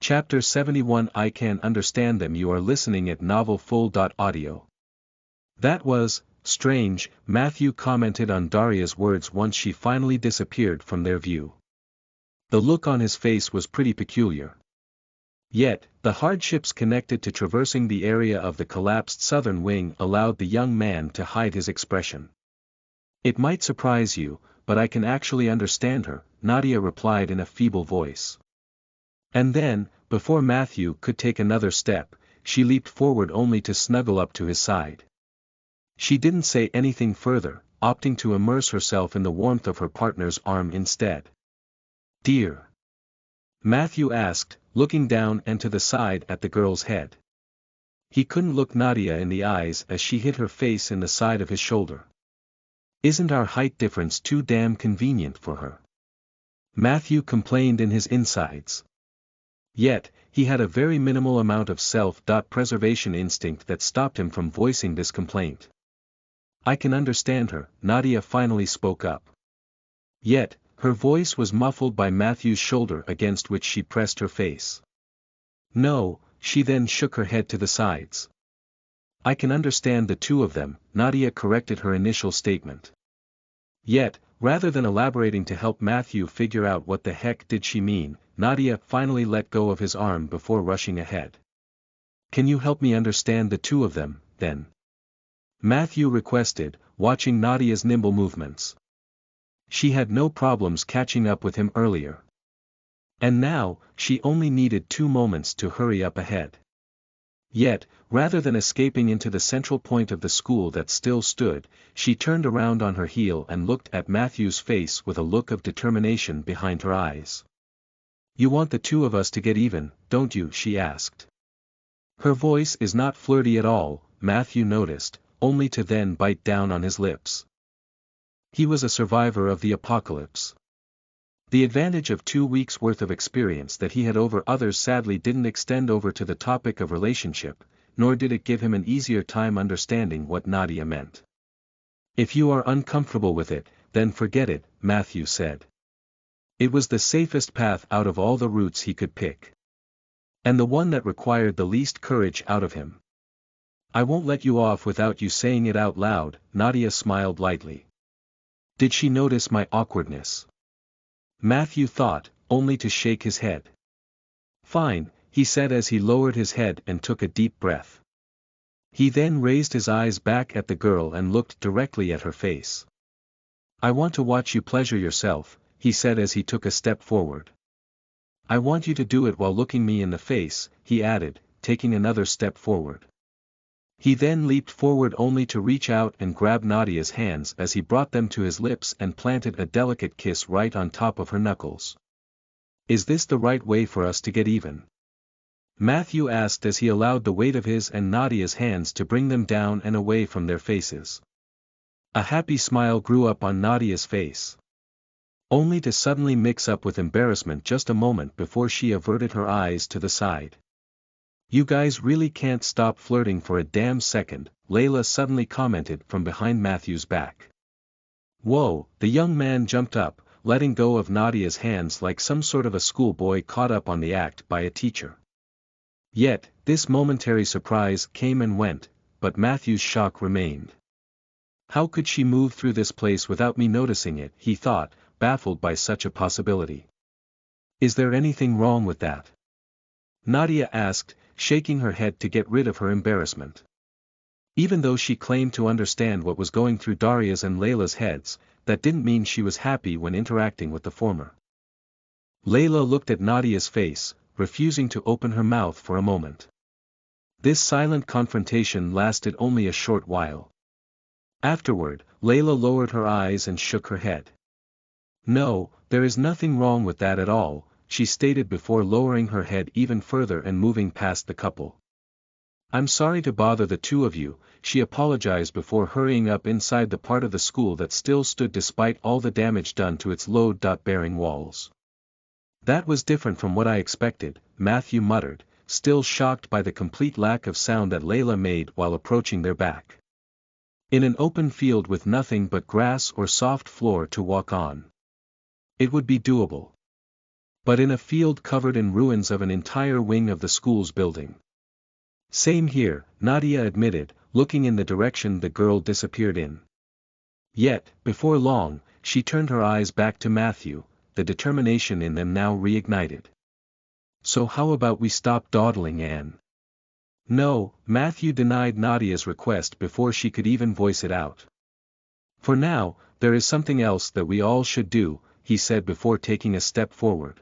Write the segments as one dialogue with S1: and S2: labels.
S1: Chapter 71 I Can Understand Them. You are listening at novelfull.audio. That was strange, Matthew commented on Daria's words once she finally disappeared from their view. The look on his face was pretty peculiar. Yet, the hardships connected to traversing the area of the collapsed southern wing allowed the young man to hide his expression. It might surprise you, but I can actually understand her, Nadia replied in a feeble voice. And then, before Matthew could take another step, she leaped forward only to snuggle up to his side. She didn't say anything further, opting to immerse herself in the warmth of her partner's arm instead. "Dear?" Matthew asked, looking down and to the side at the girl's head. He couldn't look Nadia in the eyes as she hid her face in the side of his shoulder. "Isn't our height difference too damn convenient for her?" Matthew complained in his insides. Yet, he had a very minimal amount of self-preservation instinct that stopped him from voicing this complaint. "I can understand her," Nadia finally spoke up. Yet, her voice was muffled by Matthew's shoulder against which she pressed her face. "No," she then shook her head to the sides. "I can understand the two of them," Nadia corrected her initial statement. Yet, rather than elaborating to help Matthew figure out what the heck did she mean, Nadia finally let go of his arm before rushing ahead. "Can you help me understand the two of them, then?" Matthew requested, watching Nadia's nimble movements. She had no problems catching up with him earlier. And now, she only needed 2 moments to hurry up ahead. Yet, rather than escaping into the central point of the school that still stood, she turned around on her heel and looked at Matthew's face with a look of determination behind her eyes. "You want the two of us to get even, don't you?" she asked. Her voice is not flirty at all, Matthew noticed, only to then bite down on his lips. He was a survivor of the apocalypse. The advantage of 2 weeks' worth of experience that he had over others sadly didn't extend over to the topic of relationship, nor did it give him an easier time understanding what Nadia meant. "If you are uncomfortable with it, then forget it," Matthew said. It was the safest path out of all the routes he could pick. And the one that required the least courage out of him. "I won't let you off without you saying it out loud," Nadia smiled lightly. Did she notice my awkwardness? Matthew thought, only to shake his head. "Fine," he said as he lowered his head and took a deep breath. He then raised his eyes back at the girl and looked directly at her face. "I want to watch you pleasure yourself," he said as he took a step forward. "I want you to do it while looking me in the face," he added, taking another step forward. He then leaped forward only to reach out and grab Nadia's hands as he brought them to his lips and planted a delicate kiss right on top of her knuckles. "Is this the right way for us to get even?" Matthew asked as he allowed the weight of his and Nadia's hands to bring them down and away from their faces. A happy smile grew up on Nadia's face. Only to suddenly mix up with embarrassment just a moment before she averted her eyes to the side. "You guys really can't stop flirting for a damn second," Layla suddenly commented from behind Matthew's back. "Whoa," the young man jumped up, letting go of Nadia's hands like some sort of a schoolboy caught up on the act by a teacher. Yet, this momentary surprise came and went, but Matthew's shock remained. "How could she move through this place without me noticing it?" he thought, baffled by such a possibility. "Is there anything wrong with that?" Nadia asked, shaking her head to get rid of her embarrassment. Even though she claimed to understand what was going through Daria's and Layla's heads, that didn't mean she was happy when interacting with the former. Layla looked at Nadia's face, refusing to open her mouth for a moment. This silent confrontation lasted only a short while. Afterward, Layla lowered her eyes and shook her head. "No, there is nothing wrong with that at all," she stated before lowering her head even further and moving past the couple. "I'm sorry to bother the two of you," she apologized before hurrying up inside the part of the school that still stood despite all the damage done to its load-bearing walls. "That was different from what I expected," Matthew muttered, still shocked by the complete lack of sound that Layla made while approaching their back. In an open field with nothing but grass or soft floor to walk on. It would be doable. But in a field covered in ruins of an entire wing of the school's building. Same here, Nadia admitted, looking in the direction the girl disappeared in. Yet, before long, she turned her eyes back to Matthew, the determination in them now reignited. So how about we stop dawdling, Anne? No, Matthew denied Nadia's request before she could even voice it out. For now, there is something else that we all should do, he said before taking a step forward.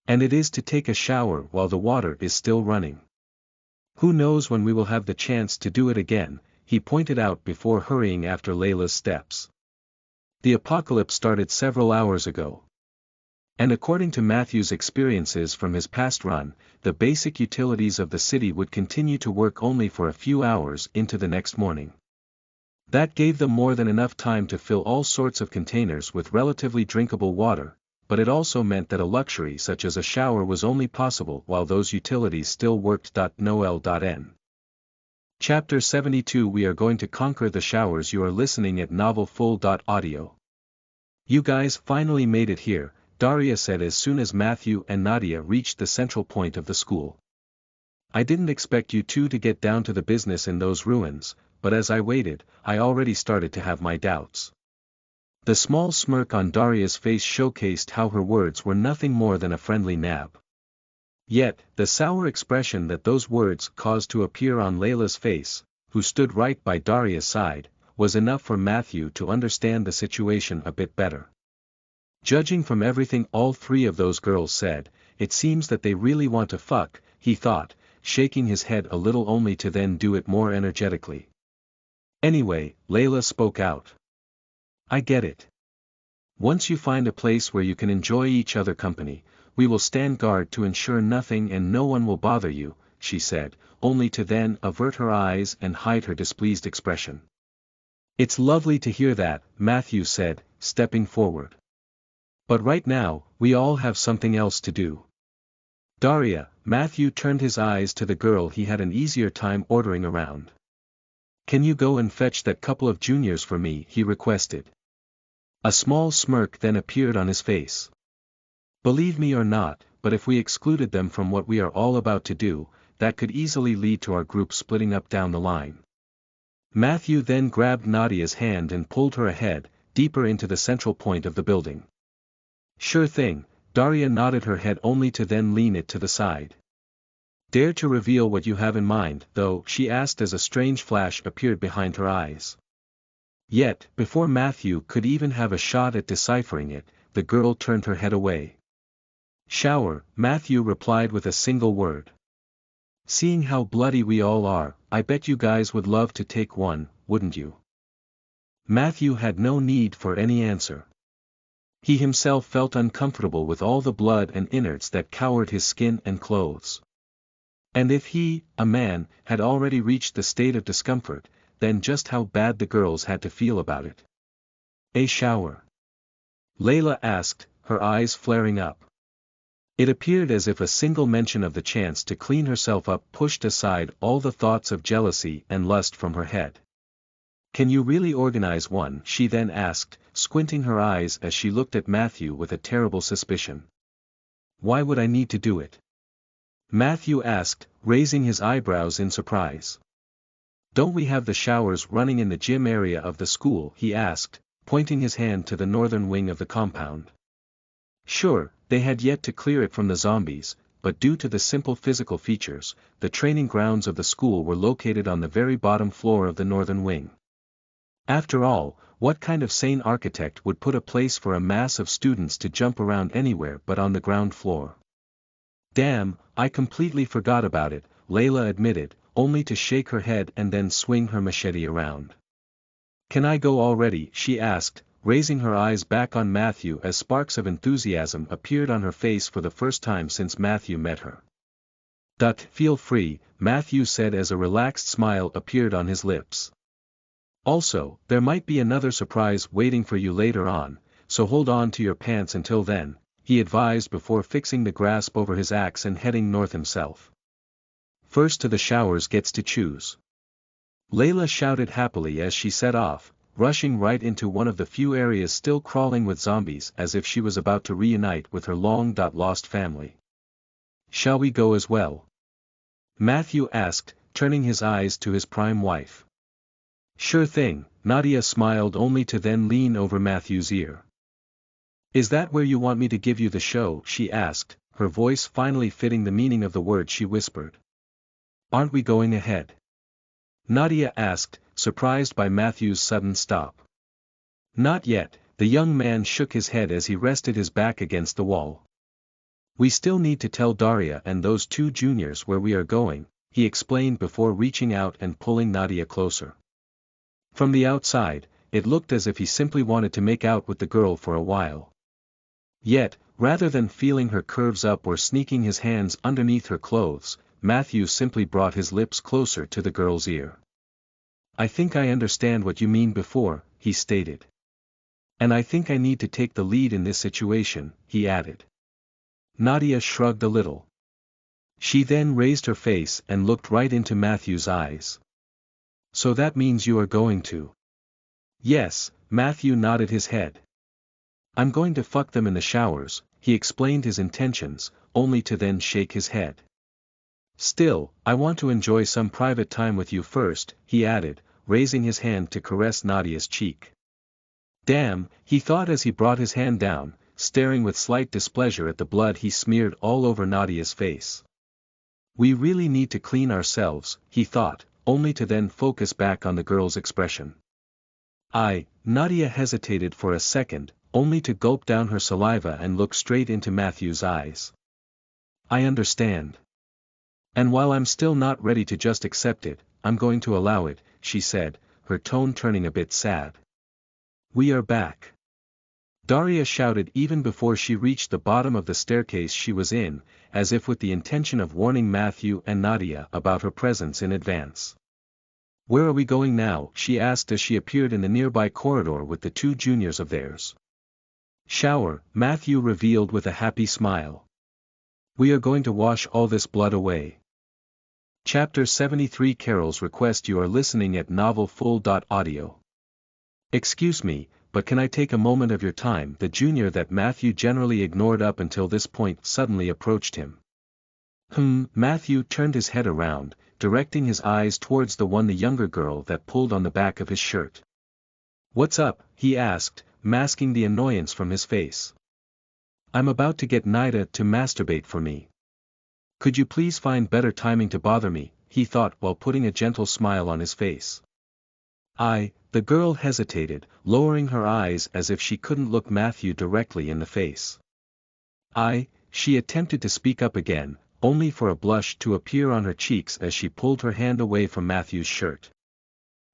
S1: And it is to take a shower while the water is still running. Who knows when we will have the chance to do it again, he pointed out before hurrying after Layla's steps. The apocalypse started several hours ago. And according to Matthew's experiences from his past run, the basic utilities of the city would continue to work only for a few hours into the next morning. That gave them more than enough time to fill all sorts of containers with relatively drinkable water, but it also meant that a luxury such as a shower was only possible while those utilities still worked. Noel.n. Chapter 72 We are going to conquer the showers. You are listening at novelfull.audio. You guys finally made it here, Daria said as soon as Matthew and Nadia reached the central point of the school. I didn't expect you two to get down to the business in those ruins, but as I waited, I already started to have my doubts. The small smirk on Daria's face showcased how her words were nothing more than a friendly nab. Yet, the sour expression that those words caused to appear on Layla's face, who stood right by Daria's side, was enough for Matthew to understand the situation a bit better. Judging from everything all three of those girls said, it seems that they really want to fuck, he thought, shaking his head a little only to then do it more energetically. Anyway, Layla spoke out. I get it. Once you find a place where you can enjoy each other company, we will stand guard to ensure nothing and no one will bother you, she said, only to then avert her eyes and hide her displeased expression. It's lovely to hear that, Matthew said, stepping forward. But right now, we all have something else to do. Daria, Matthew turned his eyes to the girl he had an easier time ordering around. Can you go and fetch that couple of juniors for me, he requested. A small smirk then appeared on his face. Believe me or not, but if we excluded them from what we are all about to do, that could easily lead to our group splitting up down the line. Matthew then grabbed Nadia's hand and pulled her ahead, deeper into the central point of the building. Sure thing, Daria nodded her head only to then lean it to the side. Dare to reveal what you have in mind, though, she asked as a strange flash appeared behind her eyes. Yet, before Matthew could even have a shot at deciphering it, the girl turned her head away. Shower, Matthew replied with a single word. Seeing how bloody we all are, I bet you guys would love to take one, wouldn't you? Matthew had no need for any answer. He himself felt uncomfortable with all the blood and innards that colored his skin and clothes. And if he, a man, had already reached the state of discomfort, then just how bad the girls had to feel about it. A shower? Layla asked, her eyes flaring up. It appeared as if a single mention of the chance to clean herself up pushed aside all the thoughts of jealousy and lust from her head. Can you really organize one? She then asked, squinting her eyes as she looked at Matthew with a terrible suspicion. Why would I need to do it? Matthew asked, raising his eyebrows in surprise. Don't we have the showers running in the gym area of the school? He asked, pointing his hand to the northern wing of the compound. Sure, they had yet to clear it from the zombies, but due to the simple physical features, the training grounds of the school were located on the very bottom floor of the northern wing. After all, what kind of sane architect would put a place for a mass of students to jump around anywhere but on the ground floor? Damn, I completely forgot about it, Layla admitted, only to shake her head and then swing her machete around. Can I go already? She asked, raising her eyes back on Matthew as sparks of enthusiasm appeared on her face for the first time since Matthew met her. Feel free, Matthew said as a relaxed smile appeared on his lips. Also, there might be another surprise waiting for you later on, so hold on to your pants until then, he advised before fixing the grasp over his axe and heading north himself. First to the showers gets to choose. Layla shouted happily as she set off, rushing right into one of the few areas still crawling with zombies as if she was about to reunite with her long-lost family. "Shall we go as well?" Matthew asked, turning his eyes to his prime wife. "Sure thing," Nadia smiled only to then lean over Matthew's ear. "Is that where you want me to give you the show?" she asked, her voice finally fitting the meaning of the word she whispered. "Aren't we going ahead?" Nadia asked, surprised by Matthew's sudden stop. "Not yet," the young man shook his head as he rested his back against the wall. "We still need to tell Daria and those two juniors where we are going," he explained before reaching out and pulling Nadia closer. From the outside, it looked as if he simply wanted to make out with the girl for a while. Yet, rather than feeling her curves up or sneaking his hands underneath her clothes, Matthew simply brought his lips closer to the girl's ear. "I think I understand what you mean before," he stated. "And I think I need to take the lead in this situation," he added. Nadia shrugged a little. She then raised her face and looked right into Matthew's eyes. "So that means you are going to?" "Yes," Matthew nodded his head. "I'm going to fuck them in the showers," he explained his intentions, only to then shake his head. "Still, I want to enjoy some private time with you first," he added, raising his hand to caress Nadia's cheek. "Damn," he thought as he brought his hand down, staring with slight displeasure at the blood he smeared all over Nadia's face. "We really need to clean ourselves," he thought, only to then focus back on the girl's expression. Nadia hesitated for a second, only to gulp down her saliva and look straight into Matthew's eyes. "I understand. And while I'm still not ready to just accept it, I'm going to allow it," she said, her tone turning a bit sad. "We are back," Daria shouted even before she reached the bottom of the staircase she was in, as if with the intention of warning Matthew and Nadia about her presence in advance. "Where are we going now?" she asked as she appeared in the nearby corridor with the two juniors of theirs. "Shower," Matthew revealed with a happy smile. "We are going to wash all this blood away." Chapter 73 Carol's Request. You are listening at NovelFull.audio. "Excuse me, but can I take a moment of your time?" The junior that Matthew generally ignored up until this point suddenly approached him. Matthew turned his head around, directing his eyes towards the younger girl that pulled on the back of his shirt. "What's up?" he asked, masking the annoyance from his face. "I'm about to get Naida to masturbate for me. Could you please find better timing to bother me?" he thought while putting a gentle smile on his face. The girl hesitated, lowering her eyes as if she couldn't look Matthew directly in the face. She attempted to speak up again, only for a blush to appear on her cheeks as she pulled her hand away from Matthew's shirt.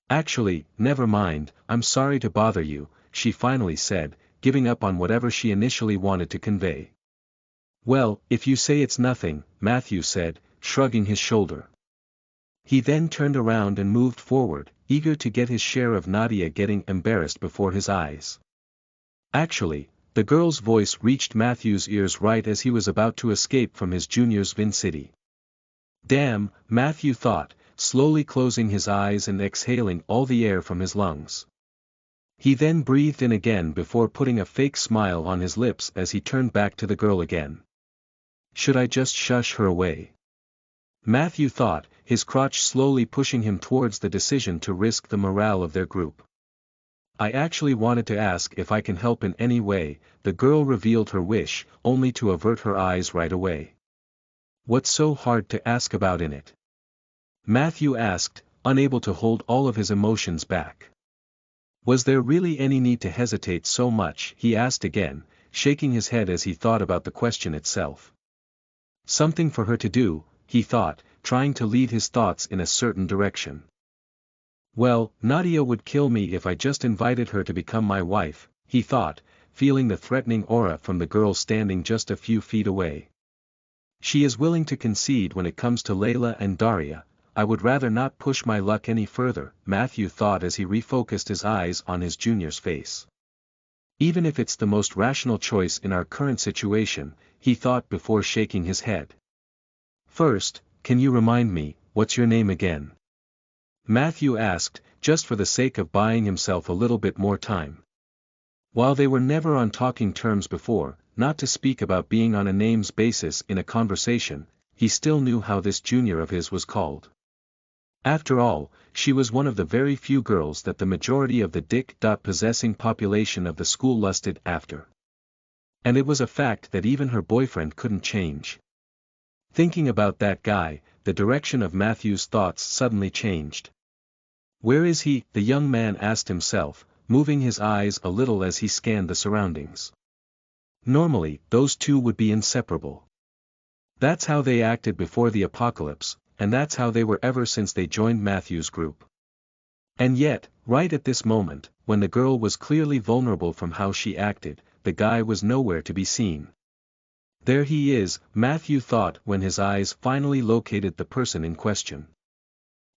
S1: "Actually, never mind, I'm sorry to bother you," she finally said, giving up on whatever she initially wanted to convey. "Well, if you say it's nothing," Matthew said, shrugging his shoulder. He then turned around and moved forward, eager to get his share of Nadia getting embarrassed before his eyes. Actually, the girl's voice reached Matthew's ears right as he was about to escape from his junior's Vin City. "Damn," Matthew thought, slowly closing his eyes and exhaling all the air from his lungs. He then breathed in again before putting a fake smile on his lips as he turned back to the girl again. Should I just shush her away? Matthew thought, his crotch slowly pushing him towards the decision to risk the morale of their group. "I actually wanted to ask if I can help in any way," the girl revealed her wish, only to avert her eyes right away. "What's so hard to ask about in it?" Matthew asked, unable to hold all of his emotions back. "Was there really any need to hesitate so much?" he asked again, shaking his head as he thought about the question itself. Something for her to do, he thought, trying to lead his thoughts in a certain direction. "Well, Nadia would kill me if I just invited her to become my wife," he thought, feeling the threatening aura from the girl standing just a few feet away. "She is willing to concede when it comes to Layla and Daria. I would rather not push my luck any further," Matthew thought as he refocused his eyes on his junior's face. "Even if it's the most rational choice in our current situation," he thought before shaking his head. "First, can you remind me, what's your name again?" Matthew asked, just for the sake of buying himself a little bit more time. While they were never on talking terms before, not to speak about being on a names basis in a conversation, he still knew how this junior of his was called. After all, she was one of the very few girls that the majority of the dick-possessing population of the school lusted after. And it was a fact that even her boyfriend couldn't change. Thinking about that guy, the direction of Matthew's thoughts suddenly changed. Where is he? The young man asked himself, moving his eyes a little as he scanned the surroundings. Normally, those two would be inseparable. That's how they acted before the apocalypse, and that's how they were ever since they joined Matthew's group. And yet, right at this moment, when the girl was clearly vulnerable from how she acted, the guy was nowhere to be seen. There he is, Matthew thought when his eyes finally located the person in question.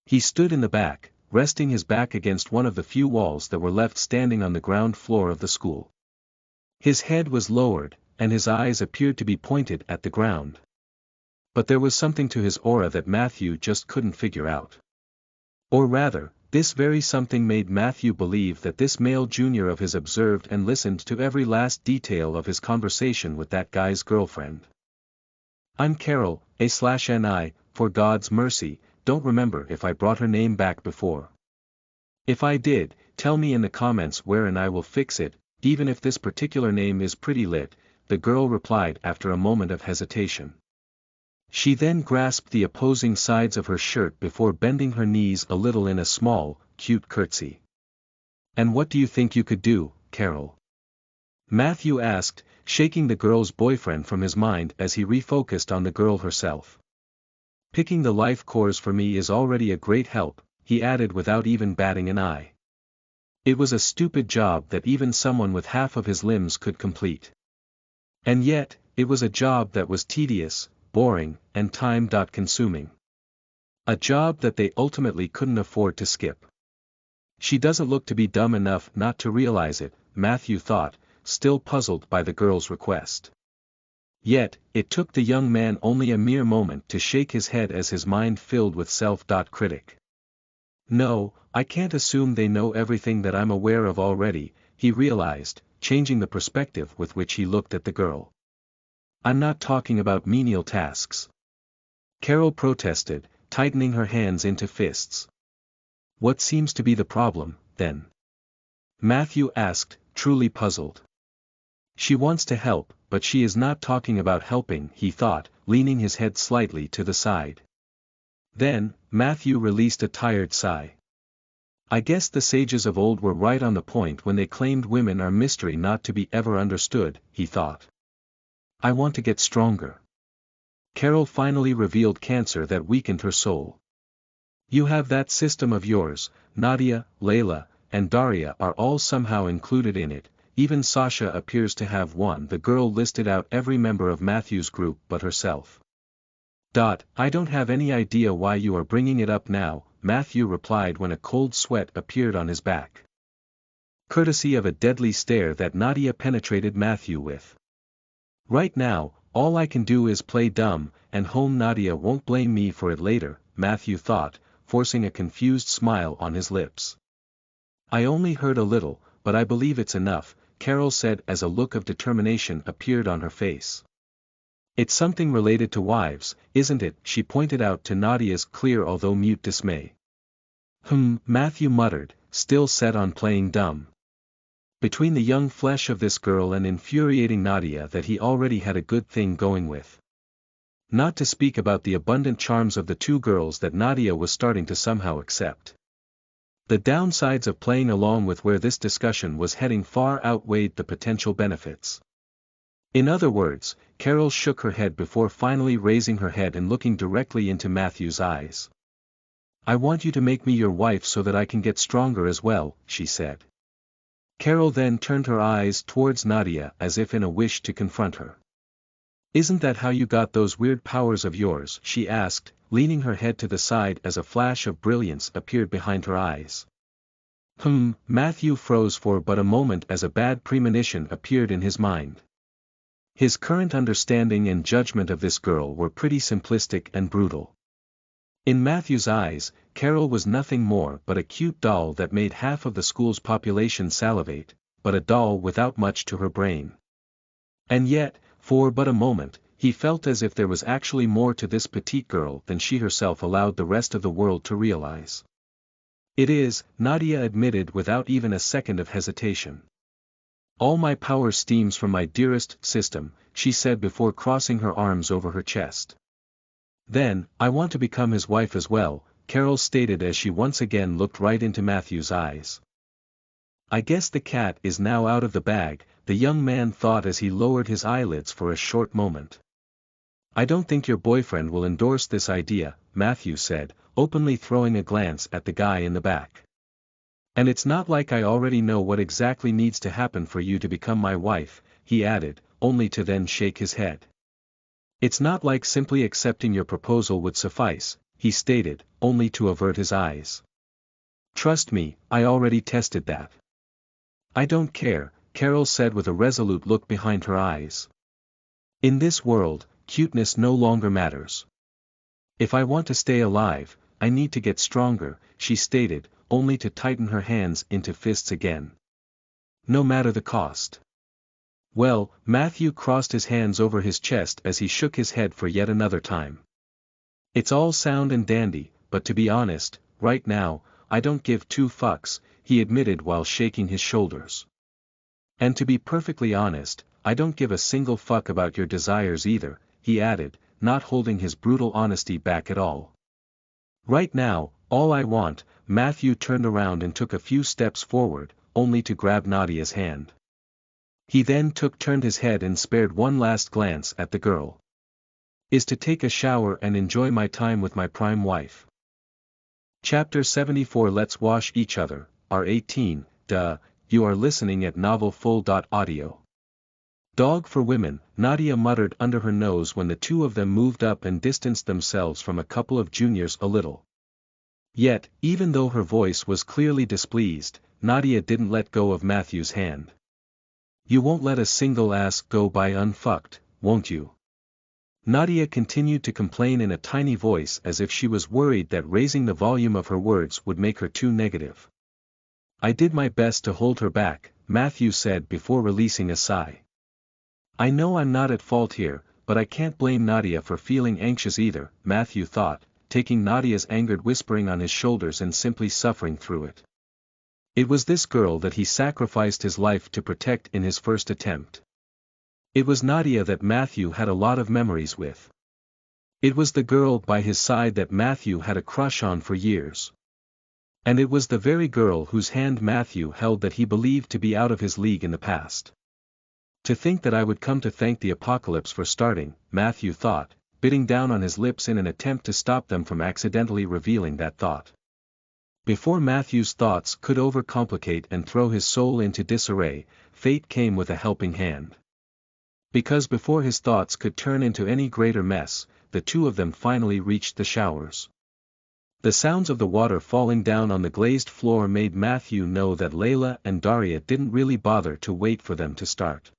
S1: He stood in the back, resting his back against one of the few walls that were left standing on the ground floor of the school. His head was lowered, and his eyes appeared to be pointed at the ground. But there was something to his aura that Matthew just couldn't figure out. Or rather, this very something made Matthew believe that this male junior of his observed and listened to every last detail of his conversation with that guy's girlfriend. I'm Carol, A/Ni, for God's mercy, don't remember if I brought her name back before. If I did, tell me in the comments where and I will fix it, even if this particular name is pretty lit, the girl replied after a moment of hesitation. She then grasped the opposing sides of her shirt before bending her knees a little in a small, cute curtsy. And what do you think you could do, Carol? Matthew asked, shaking the girl's boyfriend from his mind as he refocused on the girl herself. Picking the life course for me is already a great help, he added without even batting an eye. It was a stupid job that even someone with half of his limbs could complete. And yet, it was a job that was tedious, boring, and time-consuming. A job that they ultimately couldn't afford to skip. She doesn't look to be dumb enough not to realize it, Matthew thought, still puzzled by the girl's request. Yet, it took the young man only a mere moment to shake his head as his mind filled with self-critic. No, I can't assume they know everything that I'm aware of already, he realized, changing the perspective with which he looked at the girl. I'm not talking about menial tasks. Carol protested, tightening her hands into fists. What seems to be the problem, then? Matthew asked, truly puzzled. She wants to help, but she is not talking about helping, he thought, leaning his head slightly to the side. Then, Matthew released a tired sigh. I guess the sages of old were right on the point when they claimed women are mystery not to be ever understood, he thought. I want to get stronger. Carol finally revealed cancer that weakened her soul. You have that system of yours, Nadia, Layla, and Daria are all somehow included in it, even Sasha appears to have one. The girl listed out every member of Matthew's group but herself. I don't have any idea why you are bringing it up now, Matthew replied when a cold sweat appeared on his back. Courtesy of a deadly stare that Nadia penetrated Matthew with. Right now, all I can do is play dumb, and Nadia won't blame me for it later, Matthew thought, forcing a confused smile on his lips. I only heard a little, but I believe it's enough, Carol said as a look of determination appeared on her face. It's something related to wives, isn't it? She pointed out to Nadia's clear although mute dismay. Matthew muttered, still set on playing dumb. Between the young flesh of this girl and infuriating Nadia that he already had a good thing going with. Not to speak about the abundant charms of the two girls that Nadia was starting to somehow accept. The downsides of playing along with where this discussion was heading far outweighed the potential benefits. In other words, Carol shook her head before finally raising her head and looking directly into Matthew's eyes. I want you to make me your wife so that I can get stronger as well, she said. Carol then turned her eyes towards Nadia as if in a wish to confront her. Isn't that how you got those weird powers of yours? She asked, leaning her head to the side as a flash of brilliance appeared behind her eyes. Matthew froze for but a moment as a bad premonition appeared in his mind. His current understanding and judgment of this girl were pretty simplistic and brutal. In Matthew's eyes, Carol was nothing more but a cute doll that made half of the school's population salivate, but a doll without much to her brain. And yet, for but a moment, he felt as if there was actually more to this petite girl than she herself allowed the rest of the world to realize. It is, Nadia admitted without even a second of hesitation. All my power steams from my dearest system, she said before crossing her arms over her chest. Then, I want to become his wife as well, Carol stated as she once again looked right into Matthew's eyes. I guess the cat is now out of the bag, the young man thought as he lowered his eyelids for a short moment. I don't think your boyfriend will endorse this idea, Matthew said, openly throwing a glance at the guy in the back. And it's not like I already know what exactly needs to happen for you to become my wife, he added, only to then shake his head. It's not like simply accepting your proposal would suffice, he stated, only to avert his eyes. Trust me, I already tested that. I don't care, Carol said with a resolute look behind her eyes. In this world, cuteness no longer matters. If I want to stay alive, I need to get stronger, she stated, only to tighten her hands into fists again. No matter the cost. Well, Matthew crossed his hands over his chest as he shook his head for yet another time. It's all sound and dandy, but to be honest, right now, I don't give two fucks, he admitted while shaking his shoulders. And to be perfectly honest, I don't give a single fuck about your desires either, he added, not holding his brutal honesty back at all. Right now, all I want, Matthew turned around and took a few steps forward, only to grab Nadia's hand. He then turned his head and spared one last glance at the girl. Is to take a shower and enjoy my time with my prime wife. Chapter 74 Let's wash each other, R18, duh, you are listening at novelfull.audio. Dog for women, Nadia muttered under her nose when the two of them moved up and distanced themselves from a couple of juniors a little. Yet, even though her voice was clearly displeased, Nadia didn't let go of Matthew's hand. You won't let a single ass go by unfucked, won't you? Nadia continued to complain in a tiny voice as if she was worried that raising the volume of her words would make her too negative. I did my best to hold her back, Matthew said before releasing a sigh. I know I'm not at fault here, but I can't blame Nadia for feeling anxious either, Matthew thought, taking Nadia's angered whispering on his shoulders and simply suffering through it. It was this girl that he sacrificed his life to protect in his first attempt. It was Nadia that Matthew had a lot of memories with. It was the girl by his side that Matthew had a crush on for years. And it was the very girl whose hand Matthew held that he believed to be out of his league in the past. To think that I would come to thank the apocalypse for starting, Matthew thought, biting down on his lips in an attempt to stop them from accidentally revealing that thought. Before Matthew's thoughts could overcomplicate and throw his soul into disarray, fate came with a helping hand. Because before his thoughts could turn into any greater mess, the two of them finally reached the showers. The sounds of the water falling down on the glazed floor made Matthew know that Layla and Daria didn't really bother to wait for them to start.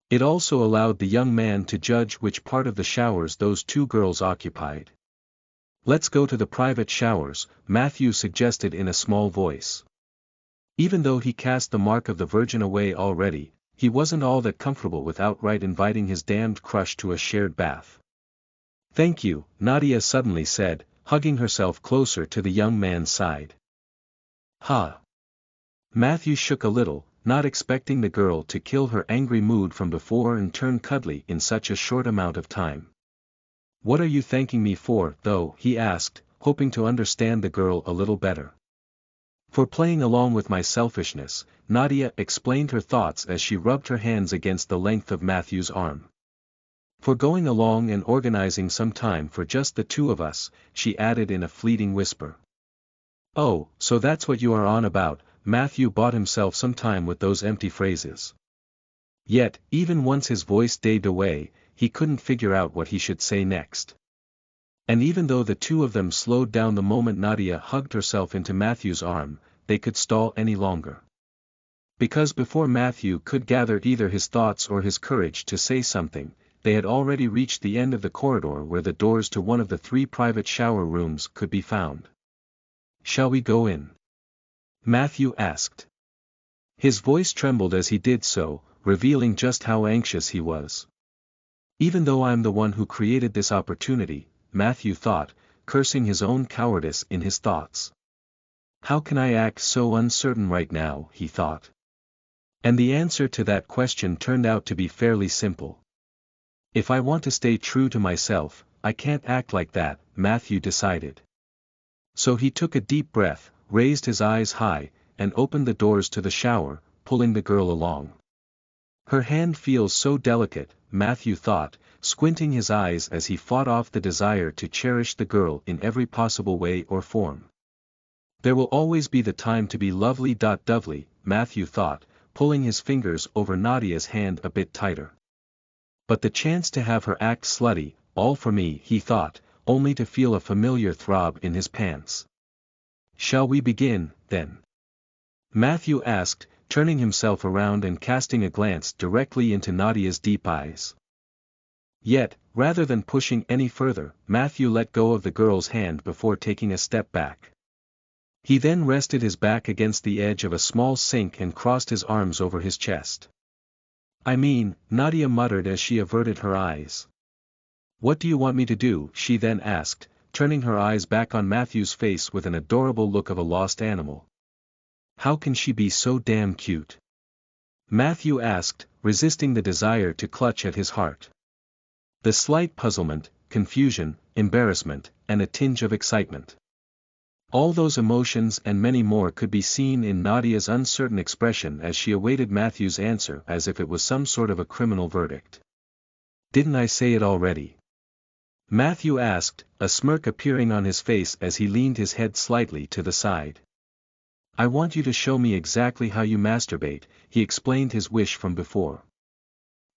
S1: It also allowed the young man to judge which part of the showers those two girls occupied. Let's go to the private showers, Matthew suggested in a small voice. Even though he cast the mark of the Virgin away already, he wasn't all that comfortable with outright inviting his damned crush to a shared bath. Thank you, Nadia suddenly said, hugging herself closer to the young man's side. Ha! Matthew shook a little, not expecting the girl to kill her angry mood from before and turn cuddly in such a short amount of time. What are you thanking me for, though? He asked, hoping to understand the girl a little better. For playing along with my selfishness, Nadia explained her thoughts as she rubbed her hands against the length of Matthew's arm. For going along and organizing some time for just the two of us, she added in a fleeting whisper. Oh, so that's what you are on about, Matthew bought himself some time with those empty phrases. Yet, even once his voice died away, he couldn't figure out what he should say next. And even though the two of them slowed down the moment Nadia hugged herself into Matthew's arm, they could stall any longer. Because before Matthew could gather either his thoughts or his courage to say something, they had already reached the end of the corridor where the doors to one of the 3 private shower rooms could be found. "Shall we go in?" Matthew asked. His voice trembled as he did so, revealing just how anxious he was. Even though I'm the one who created this opportunity, Matthew thought, cursing his own cowardice in his thoughts. How can I act so uncertain right now, he thought. And the answer to that question turned out to be fairly simple. If I want to stay true to myself, I can't act like that, Matthew decided. So he took a deep breath, raised his eyes high, and opened the doors to the shower, pulling the girl along. Her hand feels so delicate, Matthew thought, squinting his eyes as he fought off the desire to cherish the girl in every possible way or form. There will always be the time to be lovely. Matthew thought, pulling his fingers over Nadia's hand a bit tighter. But the chance to have her act slutty, all for me, he thought, only to feel a familiar throb in his pants. Shall we begin, then? Matthew asked, turning himself around and casting a glance directly into Nadia's deep eyes. Yet, rather than pushing any further, Matthew let go of the girl's hand before taking a step back. He then rested his back against the edge of a small sink and crossed his arms over his chest. I mean, Nadia muttered as she averted her eyes. What do you want me to do? She then asked, turning her eyes back on Matthew's face with an adorable look of a lost animal. How can she be so damn cute? Matthew asked, resisting the desire to clutch at his heart. The slight puzzlement, confusion, embarrassment, and a tinge of excitement. All those emotions and many more could be seen in Nadia's uncertain expression as she awaited Matthew's answer as if it was some sort of a criminal verdict. Didn't I say it already? Matthew asked, a smirk appearing on his face as he leaned his head slightly to the side. I want you to show me exactly how you masturbate, he explained his wish from before.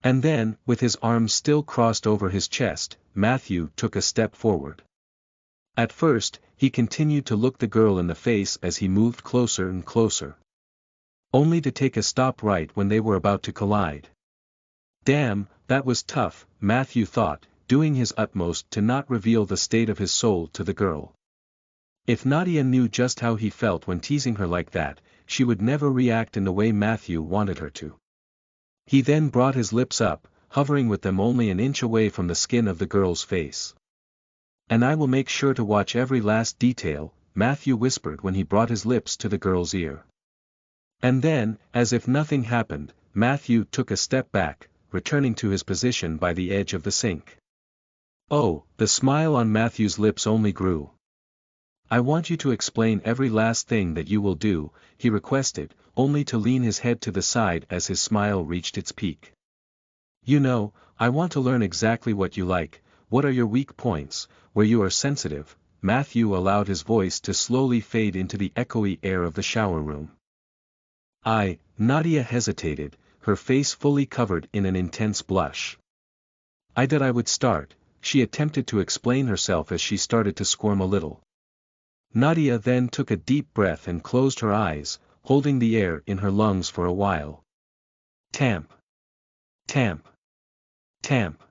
S1: And then, with his arms still crossed over his chest, Matthew took a step forward. At first, he continued to look the girl in the face as he moved closer and closer. Only to take a stop right when they were about to collide. Damn, that was tough, Matthew thought, doing his utmost to not reveal the state of his soul to the girl. If Nadia knew just how he felt when teasing her like that, she would never react in the way Matthew wanted her to. He then brought his lips up, hovering with them only an inch away from the skin of the girl's face. And I will make sure to watch every last detail, Matthew whispered when he brought his lips to the girl's ear. And then, as if nothing happened, Matthew took a step back, returning to his position by the edge of the sink. Oh, the smile on Matthew's lips only grew. I want you to explain every last thing that you will do, he requested, only to lean his head to the side as his smile reached its peak. You know, I want to learn exactly what you like, what are your weak points, where you are sensitive. Matthew allowed his voice to slowly fade into the echoey air of the shower room. Nadia hesitated, her face fully covered in an intense blush. I would start, she attempted to explain herself as she started to squirm a little. Nadia then took a deep breath and closed her eyes, holding the air in her lungs for a while. Tamp. Tamp. Tamp.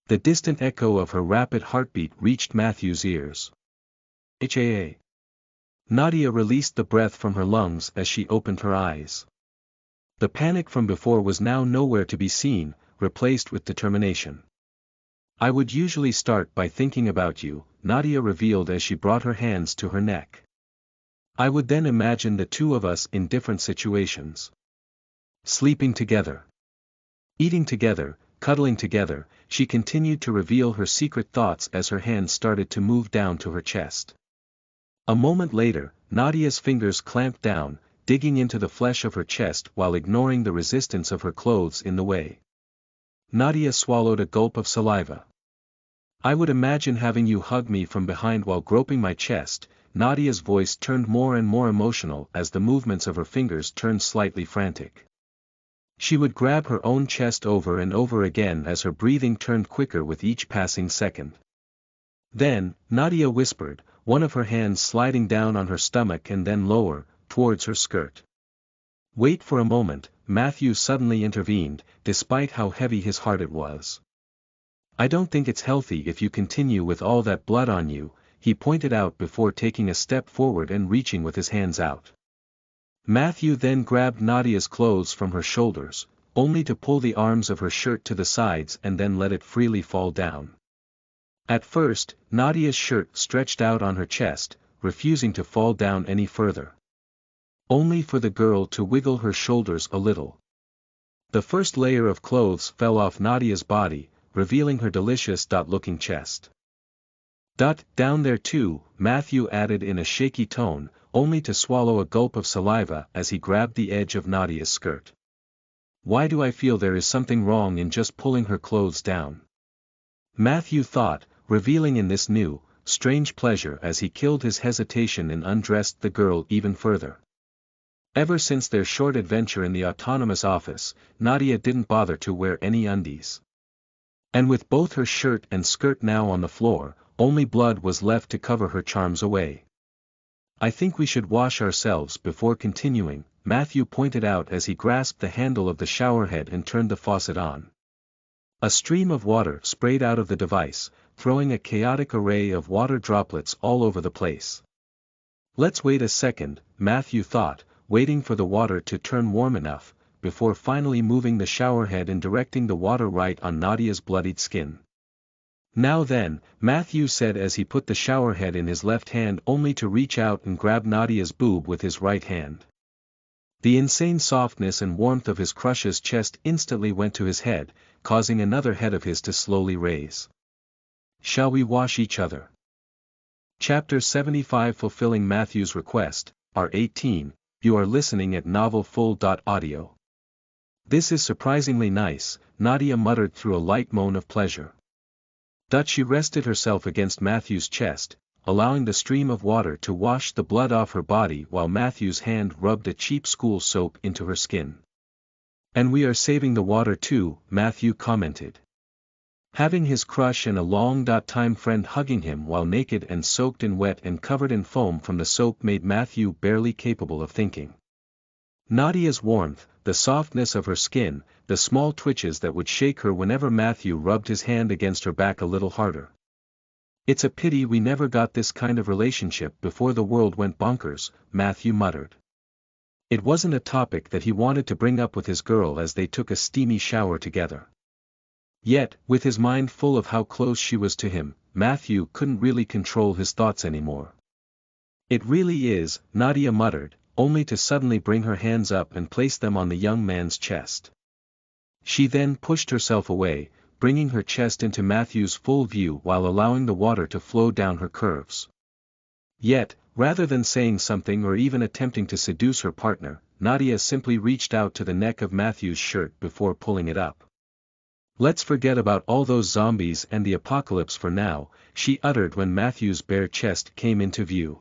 S1: The distant echo of her rapid heartbeat reached Matthew's ears. HAA. Nadia released the breath from her lungs as she opened her eyes. The panic from before was now nowhere to be seen, replaced with determination. I would usually start by thinking about you, Nadia revealed as she brought her hands to her neck. I would then imagine the two of us in different situations. Sleeping together. Eating together, cuddling together, she continued to reveal her secret thoughts as her hands started to move down to her chest. A moment later, Nadia's fingers clamped down, digging into the flesh of her chest while ignoring the resistance of her clothes in the way. Nadia swallowed a gulp of saliva. I would imagine having you hug me from behind while groping my chest. Nadia's voice turned more and more emotional as the movements of her fingers turned slightly frantic. She would grab her own chest over and over again as her breathing turned quicker with each passing second. Then, Nadia whispered, one of her hands sliding down on her stomach and then lower, towards her skirt. Wait for a moment, Matthew suddenly intervened, despite how heavy his heart it was. I don't think it's healthy if you continue with all that blood on you, he pointed out before taking a step forward and reaching with his hands out. Matthew then grabbed Nadia's clothes from her shoulders, only to pull the arms of her shirt to the sides and then let it freely fall down. At first, Nadia's shirt stretched out on her chest, refusing to fall down any further. Only for the girl to wiggle her shoulders a little. The first layer of clothes fell off Nadia's body, revealing her delicious-looking chest. Down there too, Matthew added in a shaky tone, only to swallow a gulp of saliva as he grabbed the edge of Nadia's skirt. Why do I feel there is something wrong in just pulling her clothes down? Matthew thought, revealing in this new, strange pleasure as he killed his hesitation and undressed the girl even further. Ever since their short adventure in the autonomous office, Nadia didn't bother to wear any undies. And with both her shirt and skirt now on the floor, only blood was left to cover her charms away. I think we should wash ourselves before continuing, Matthew pointed out as he grasped the handle of the showerhead and turned the faucet on. A stream of water sprayed out of the device, throwing a chaotic array of water droplets all over the place. Let's wait a second, Matthew thought, waiting for the water to turn warm enough, before finally moving the showerhead and directing the water right on Nadia's bloodied skin. Now then, Matthew said as he put the showerhead in his left hand only to reach out and grab Nadia's boob with his right hand. The insane softness and warmth of his crush's chest instantly went to his head, causing another head of his to slowly raise. Shall we wash each other? Chapter 75 Fulfilling Matthew's Request, R18, you are listening at novelfull.audio. This is surprisingly nice, Nadia muttered through a light moan of pleasure. She rested herself against Matthew's chest, allowing the stream of water to wash the blood off her body while Matthew's hand rubbed a cheap school soap into her skin. And we are saving the water too, Matthew commented. Having his crush and a long-time friend hugging him while naked and soaked in wet and covered in foam from the soap made Matthew barely capable of thinking. Nadia's warmth, the softness of her skin, the small twitches that would shake her whenever Matthew rubbed his hand against her back a little harder. It's a pity we never got this kind of relationship before the world went bonkers, Matthew muttered. It wasn't a topic that he wanted to bring up with his girl as they took a steamy shower together. Yet, with his mind full of how close she was to him, Matthew couldn't really control his thoughts anymore. It really is, Nadia muttered, only to suddenly bring her hands up and place them on the young man's chest. She then pushed herself away, bringing her chest into Matthew's full view while allowing the water to flow down her curves. Yet, rather than saying something or even attempting to seduce her partner, Nadia simply reached out to the neck of Matthew's shirt before pulling it up. Let's forget about all those zombies and the apocalypse for now, she uttered when Matthew's bare chest came into view.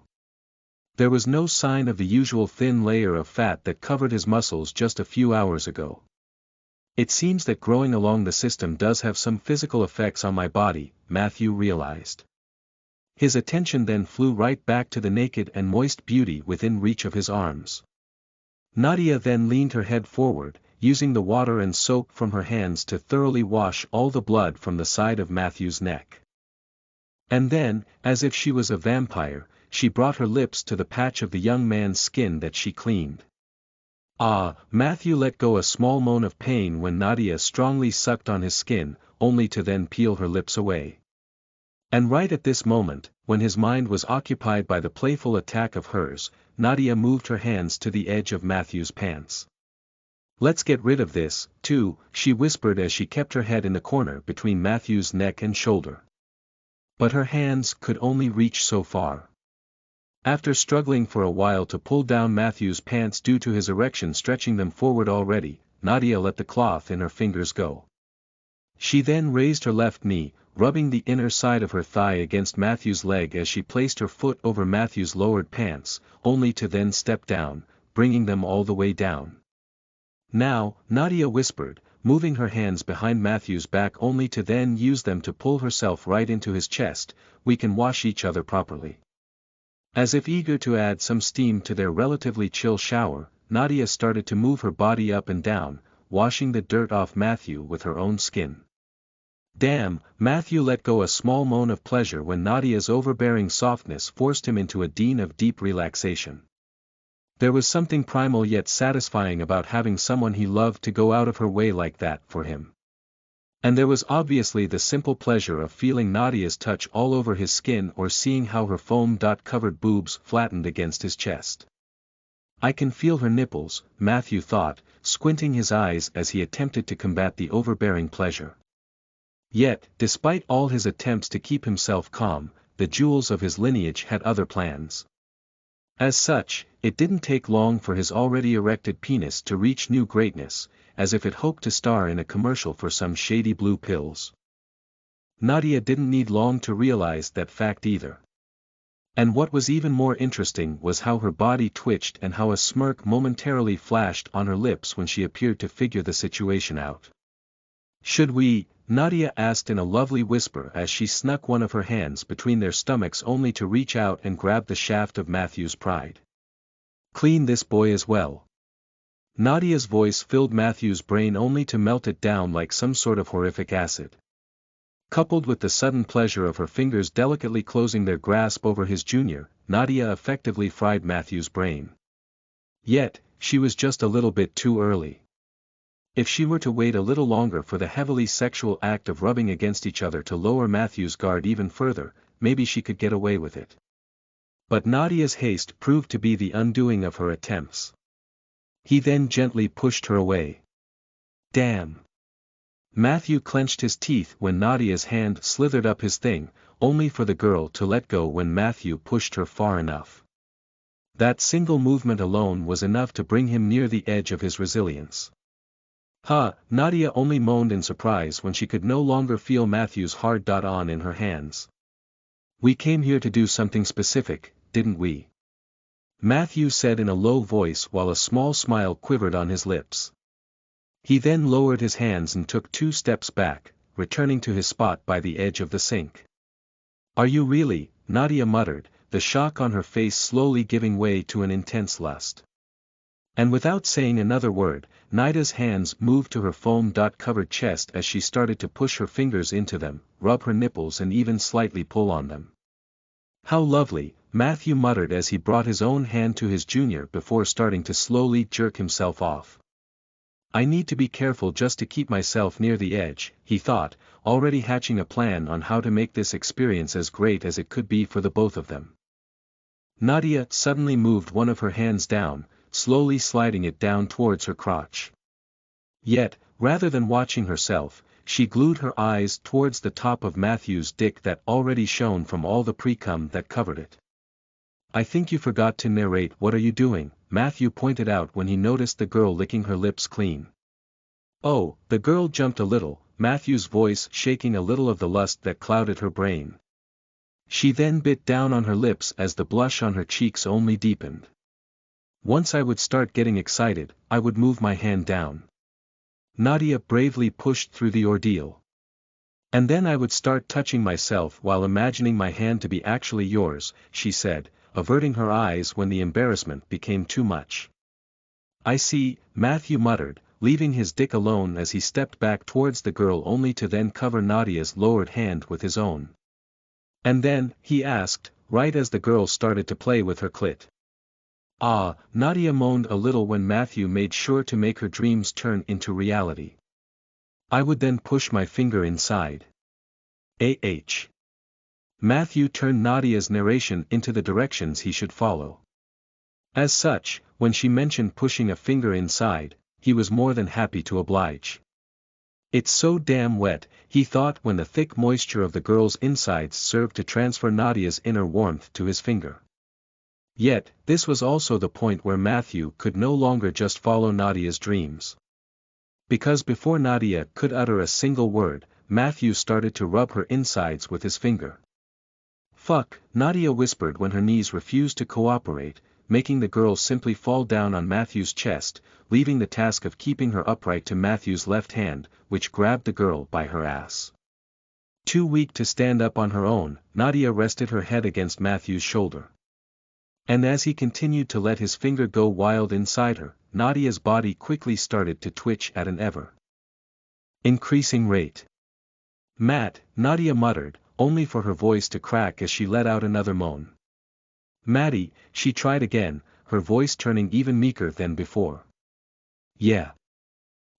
S1: There was no sign of the usual thin layer of fat that covered his muscles just a few hours ago. It seems that growing along the system does have some physical effects on my body, Matthew realized. His attention then flew right back to the naked and moist beauty within reach of his arms. Nadia then leaned her head forward, using the water and soap from her hands to thoroughly wash all the blood from the side of Matthew's neck. And then, as if she was a vampire, she brought her lips to the patch of the young man's skin that she cleaned. Ah, Matthew let go a small moan of pain when Nadia strongly sucked on his skin, only to then peel her lips away. And right at this moment, when his mind was occupied by the playful attack of hers, Nadia moved her hands to the edge of Matthew's pants. Let's get rid of this, too, she whispered as she kept her head in the corner between Matthew's neck and shoulder. But her hands could only reach so far. After struggling for a while to pull down Matthew's pants due to his erection stretching them forward already, Nadia let the cloth in her fingers go. She then raised her left knee, rubbing the inner side of her thigh against Matthew's leg as she placed her foot over Matthew's lowered pants, only to then step down, bringing them all the way down. Now, Nadia whispered, moving her hands behind Matthew's back only to then use them to pull herself right into his chest, we can wash each other properly. As if eager to add some steam to their relatively chill shower, Nadia started to move her body up and down, washing the dirt off Matthew with her own skin. Damn, Matthew let go a small moan of pleasure when Nadia's overbearing softness forced him into a deen of deep relaxation. There was something primal yet satisfying about having someone he loved to go out of her way like that for him. And there was obviously the simple pleasure of feeling Nadia's touch all over his skin or seeing how her foam-covered boobs flattened against his chest. I can feel her nipples, Matthew thought, squinting his eyes as he attempted to combat the overbearing pleasure. Yet, despite all his attempts to keep himself calm, the jewels of his lineage had other plans. As such, it didn't take long for his already erected penis to reach new greatness, as if it hoped to star in a commercial for some shady blue pills. Nadia didn't need long to realize that fact either. And what was even more interesting was how her body twitched and how a smirk momentarily flashed on her lips when she appeared to figure the situation out. "Should we?" Nadia asked in a lovely whisper as she snuck one of her hands between their stomachs only to reach out and grab the shaft of Matthew's pride. "Clean this boy as well." Nadia's voice filled Matthew's brain only to melt it down like some sort of horrific acid. Coupled with the sudden pleasure of her fingers delicately closing their grasp over his junior, Nadia effectively fried Matthew's brain. Yet, she was just a little bit too early. If she were to wait a little longer for the heavily sexual act of rubbing against each other to lower Matthew's guard even further, maybe she could get away with it. But Nadia's haste proved to be the undoing of her attempts. He then gently pushed her away. "Damn." Matthew clenched his teeth when Nadia's hand slithered up his thing, only for the girl to let go when Matthew pushed her far enough. That single movement alone was enough to bring him near the edge of his resilience. "Huh," Nadia only moaned in surprise when she could no longer feel Matthew's hard on in her hands. "We came here to do something specific, didn't we?" Matthew said in a low voice while a small smile quivered on his lips. He then lowered his hands and took 2 steps back, returning to his spot by the edge of the sink. "Are you really?" Nadia muttered, the shock on her face slowly giving way to an intense lust. And without saying another word, Nadia's hands moved to her foam-covered chest as she started to push her fingers into them, rub her nipples and even slightly pull on them. "How lovely," Matthew muttered as he brought his own hand to his junior before starting to slowly jerk himself off. "I need to be careful just to keep myself near the edge," he thought, already hatching a plan on how to make this experience as great as it could be for the both of them. Nadia suddenly moved one of her hands down, slowly sliding it down towards her crotch. Yet, rather than watching herself, she glued her eyes towards the top of Matthew's dick that already shone from all the pre-cum that covered it. "I think you forgot to narrate. What are you doing?" Matthew pointed out when he noticed the girl licking her lips clean. "Oh," the girl jumped a little, Matthew's voice shaking a little of the lust that clouded her brain. She then bit down on her lips as the blush on her cheeks only deepened. "Once I would start getting excited, I would move my hand down." Nadia bravely pushed through the ordeal. "And then I would start touching myself while imagining my hand to be actually yours," she said, averting her eyes when the embarrassment became too much. "I see," Matthew muttered, leaving his dick alone as he stepped back towards the girl only to then cover Nadia's lowered hand with his own. "And then," he asked, right as the girl started to play with her clit. "Ah," Nadia moaned a little when Matthew made sure to make her dreams turn into reality. "I would then push my finger inside." Matthew turned Nadia's narration into the directions he should follow. As such, when she mentioned pushing a finger inside, he was more than happy to oblige. "It's so damn wet," he thought when the thick moisture of the girl's insides served to transfer Nadia's inner warmth to his finger. Yet, this was also the point where Matthew could no longer just follow Nadia's dreams. Because before Nadia could utter a single word, Matthew started to rub her insides with his finger. "Fuck," Nadia whispered when her knees refused to cooperate, making the girl simply fall down on Matthew's chest, leaving the task of keeping her upright to Matthew's left hand, which grabbed the girl by her ass. Too weak to stand up on her own, Nadia rested her head against Matthew's shoulder. And as he continued to let his finger go wild inside her, Nadia's body quickly started to twitch at an ever increasing rate. Matt, Nadia muttered, only for her voice to crack as she let out another moan. Matty, she tried again, her voice turning even meeker than before. Yeah.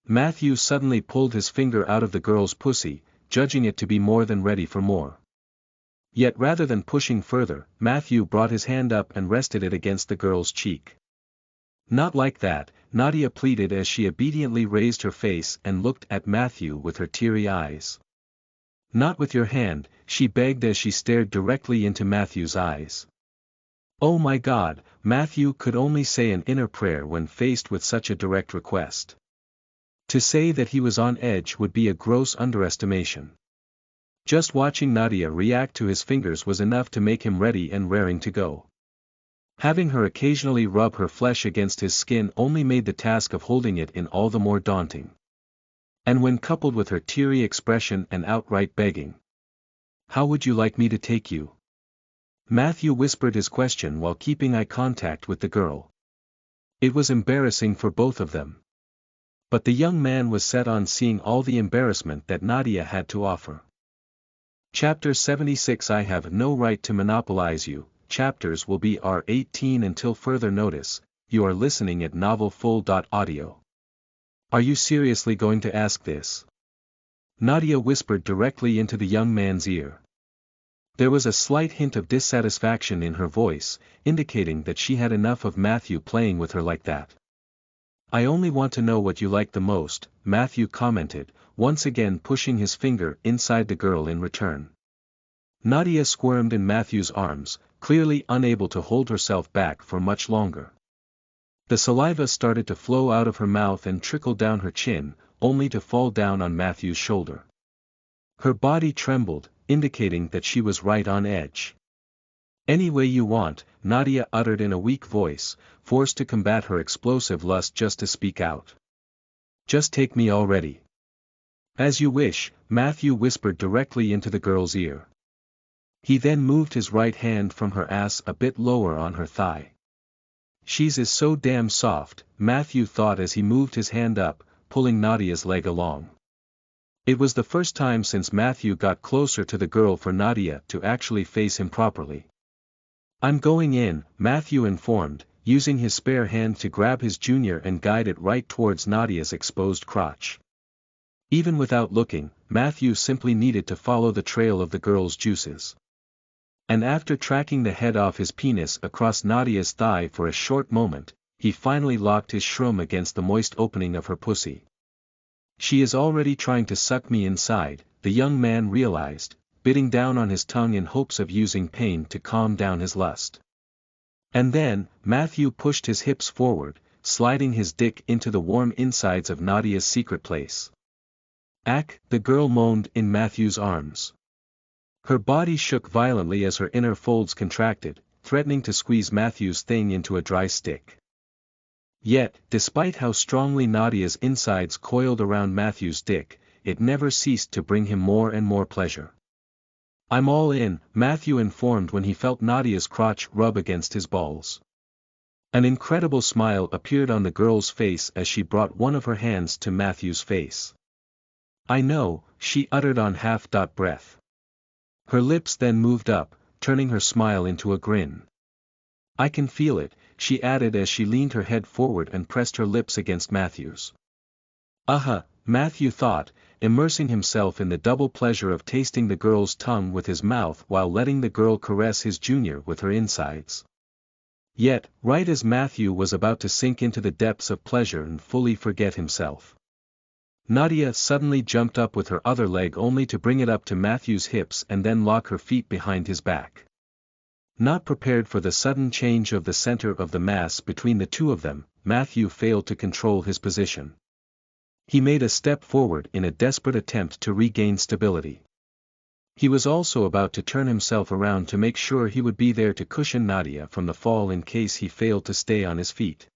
S1: Matthew suddenly pulled his finger out of the girl's pussy, judging it to be more than ready for more. Yet rather than pushing further, Matthew brought his hand up and rested it against the girl's cheek. Not like that, Nadia pleaded as she obediently raised her face and looked at Matthew with her teary eyes. Not with your hand, she begged as she stared directly into Matthew's eyes. Oh my God, Matthew could only say an inner prayer when faced with such a direct request. To say that he was on edge would be a gross underestimation. Just watching Nadia react to his fingers was enough to make him ready and raring to go. Having her occasionally rub her flesh against his skin only made the task of holding it in all the more daunting. And when coupled with her teary expression and outright begging. How would you like me to take you? Matthew whispered his question while keeping eye contact with the girl. It was embarrassing for both of them. But the young man was set on seeing all the embarrassment that Nadia had to offer. Chapter 76 I have no right to monopolize you. Chapters will be R18 until further notice. You are listening at novelfull.audio. Are you seriously going to ask this? Nadia whispered directly into the young man's ear. There was a slight hint of dissatisfaction in her voice, indicating that she had enough of Matthew playing with her like that. I only want to know what you like the most, Matthew commented, once again pushing his finger inside the girl in return. Nadia squirmed in Matthew's arms, clearly unable to hold herself back for much longer. The saliva started to flow out of her mouth and trickle down her chin, only to fall down on Matthew's shoulder. Her body trembled, indicating that she was right on edge. Any way you want, Nadia uttered in a weak voice, forced to combat her explosive lust just to speak out. Just take me already. As you wish, Matthew whispered directly into the girl's ear. He then moved his right hand from her ass a bit lower on her thigh. She's is so damn soft, Matthew thought as he moved his hand up, pulling Nadia's leg along. It was the first time since Matthew got closer to the girl for Nadia to actually face him properly. I'm going in, Matthew informed, using his spare hand to grab his junior and guide it right towards Nadia's exposed crotch. Even without looking, Matthew simply needed to follow the trail of the girl's juices. And after tracking the head off his penis across Nadia's thigh for a short moment, he finally locked his shroom against the moist opening of her pussy. She is already trying to suck me inside, the young man realized, biting down on his tongue in hopes of using pain to calm down his lust. And then, Matthew pushed his hips forward, sliding his dick into the warm insides of Nadia's secret place. Ack, the girl moaned in Matthew's arms. Her body shook violently as her inner folds contracted, threatening to squeeze Matthew's thing into a dry stick. Yet, despite how strongly Nadia's insides coiled around Matthew's dick, it never ceased to bring him more and more pleasure. I'm all in, Matthew informed when he felt Nadia's crotch rub against his balls. An incredible smile appeared on the girl's face as she brought one of her hands to Matthew's face. I know, she uttered on half-breath. Her lips then moved up, turning her smile into a grin. I can feel it, she added as she leaned her head forward and pressed her lips against Matthew's. Matthew thought, immersing himself in the double pleasure of tasting the girl's tongue with his mouth while letting the girl caress his junior with her insides. Yet, right as Matthew was about to sink into the depths of pleasure and fully forget himself, Nadia suddenly jumped up with her other leg only to bring it up to Matthew's hips and then lock her feet behind his back. Not prepared for the sudden change of the center of the mass between the two of them, Matthew failed to control his position. He made a step forward in a desperate attempt to regain stability. He was also about to turn himself around to make sure he would be there to cushion Nadia from the fall in case he failed to stay on his feet.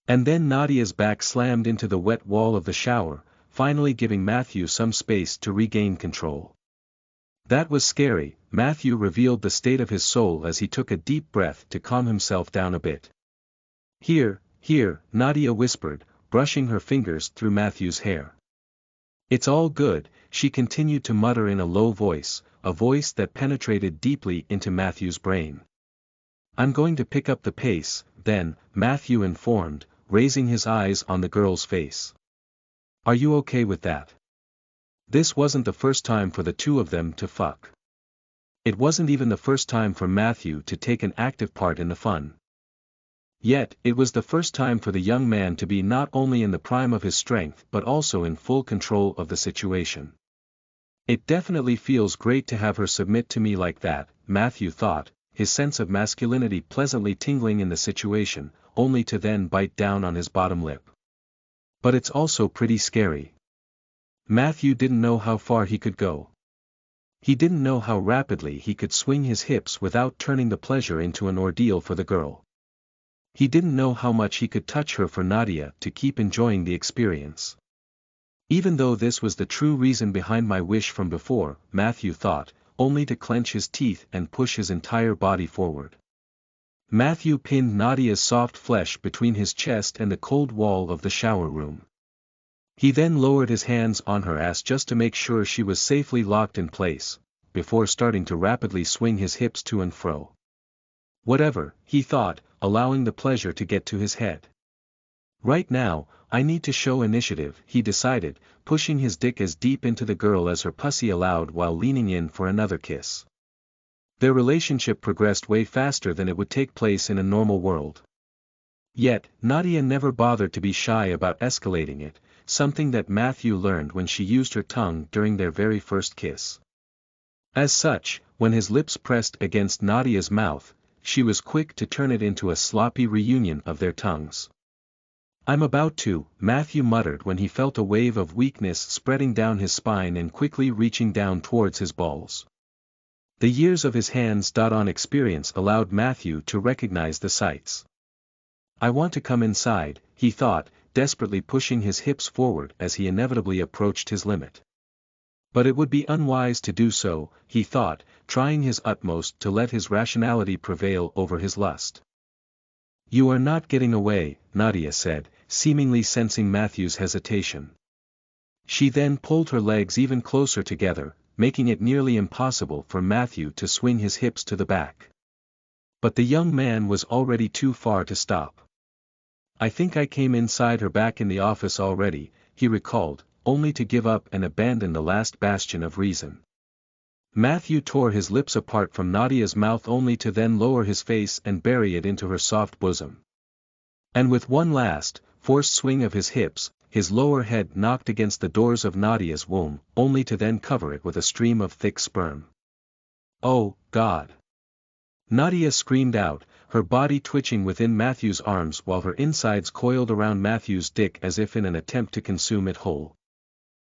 S1: And then Nadia's back slammed into the wet wall of the shower, finally giving Matthew some space to regain control. That was scary, Matthew revealed the state of his soul as he took a deep breath to calm himself down a bit. Here, Nadia whispered, brushing her fingers through Matthew's hair. It's all good, she continued to mutter in a low voice, a voice that penetrated deeply into Matthew's brain. I'm going to pick up the pace, then, Matthew informed, raising his eyes on the girl's face. Are you okay with that? This wasn't the first time for the two of them to fuck. It wasn't even the first time for Matthew to take an active part in the fun. Yet, it was the first time for the young man to be not only in the prime of his strength but also in full control of the situation. It definitely feels great to have her submit to me like that, Matthew thought, his sense of masculinity pleasantly tingling in the situation, only to then bite down on his bottom lip. But it's also pretty scary. Matthew didn't know how far he could go. He didn't know how rapidly he could swing his hips without turning the pleasure into an ordeal for the girl. He didn't know how much he could touch her for Nadia to keep enjoying the experience. Even though this was the true reason behind my wish from before, Matthew thought, only to clench his teeth and push his entire body forward. Matthew pinned Nadia's soft flesh between his chest and the cold wall of the shower room. He then lowered his hands on her ass just to make sure she was safely locked in place, before starting to rapidly swing his hips to and fro. Whatever, he thought, allowing the pleasure to get to his head. Right now, I need to show initiative, he decided, pushing his dick as deep into the girl as her pussy allowed while leaning in for another kiss. Their relationship progressed way faster than it would take place in a normal world. Yet, Nadia never bothered to be shy about escalating it, something that Matthew learned when she used her tongue during their very first kiss. As such, when his lips pressed against Nadia's mouth, she was quick to turn it into a sloppy reunion of their tongues. I'm about to, Matthew muttered when he felt a wave of weakness spreading down his spine and quickly reaching down towards his balls. The years of his hands-on experience allowed Matthew to recognize the sights. I want to come inside, he thought, desperately pushing his hips forward as he inevitably approached his limit. But it would be unwise to do so, he thought, trying his utmost to let his rationality prevail over his lust. You are not getting away, Nadia said, seemingly sensing Matthew's hesitation. She then pulled her legs even closer together, making it nearly impossible for Matthew to swing his hips to the back. But the young man was already too far to stop. I think I came inside her back in the office already, he recalled, only to give up and abandon the last bastion of reason. Matthew tore his lips apart from Nadia's mouth only to then lower his face and bury it into her soft bosom. And with one last, forced swing of his hips, his lower head knocked against the doors of Nadia's womb, only to then cover it with a stream of thick sperm. Oh, God! Nadia screamed out, her body twitching within Matthew's arms while her insides coiled around Matthew's dick as if in an attempt to consume it whole.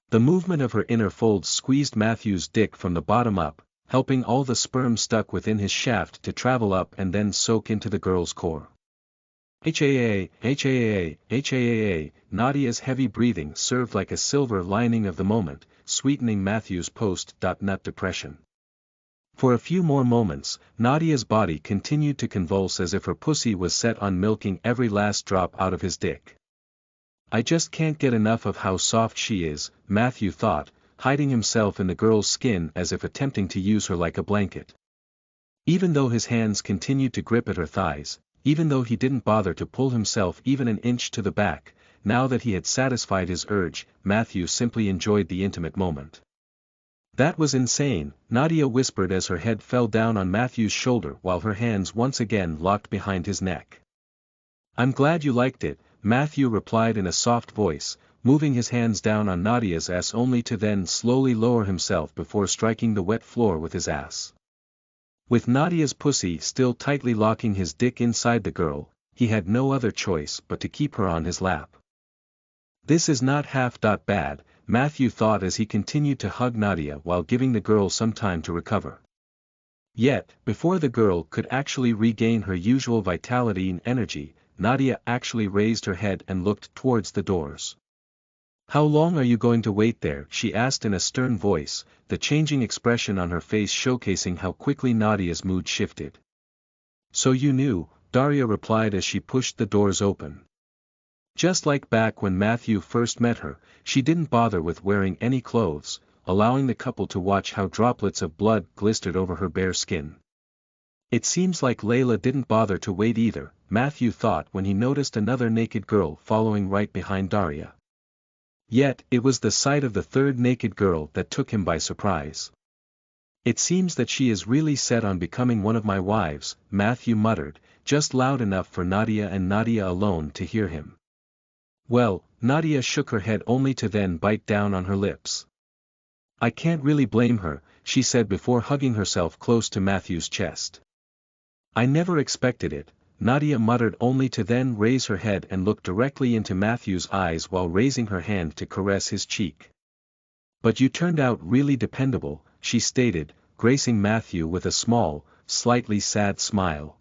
S1: The movement of her inner folds squeezed Matthew's dick from the bottom up, helping all the sperm stuck within his shaft to travel up and then soak into the girl's core. HAA, Nadia's heavy breathing served like a silver lining of the moment, sweetening Matthew's post-nut depression. For a few more moments, Nadia's body continued to convulse as if her pussy was set on milking every last drop out of his dick. I just can't get enough of how soft she is, Matthew thought, hiding himself in the girl's skin as if attempting to use her like a blanket. Even though his hands continued to grip at her thighs, even though he didn't bother to pull himself even an inch to the back, now that he had satisfied his urge, Matthew simply enjoyed the intimate moment. That was insane, Nadia whispered as her head fell down on Matthew's shoulder while her hands once again locked behind his neck. I'm glad you liked it, Matthew replied in a soft voice, moving his hands down on Nadia's ass only to then slowly lower himself before striking the wet floor with his ass. With Nadia's pussy still tightly locking his dick inside the girl, he had no other choice but to keep her on his lap. This is not half bad, Matthew thought as he continued to hug Nadia while giving the girl some time to recover. Yet, before the girl could actually regain her usual vitality and energy, Nadia actually raised her head and looked towards the doors. How long are you going to wait there? She asked in a stern voice, the changing expression on her face showcasing how quickly Nadia's mood shifted. So you knew, Daria replied as she pushed the doors open. Just like back when Matthew first met her, she didn't bother with wearing any clothes, allowing the couple to watch how droplets of blood glistered over her bare skin. It seems like Layla didn't bother to wait either, Matthew thought when he noticed another naked girl following right behind Daria. Yet, it was the sight of the third naked girl that took him by surprise. It seems that she is really set on becoming one of my wives, Matthew muttered, just loud enough for Nadia and Nadia alone to hear him. Well, Nadia shook her head only to then bite down on her lips. I can't really blame her, she said before hugging herself close to Matthew's chest. I never expected it, Nadia muttered only to then raise her head and look directly into Matthew's eyes while raising her hand to caress his cheek. But you turned out really dependable, she stated, gracing Matthew with a small, slightly sad smile.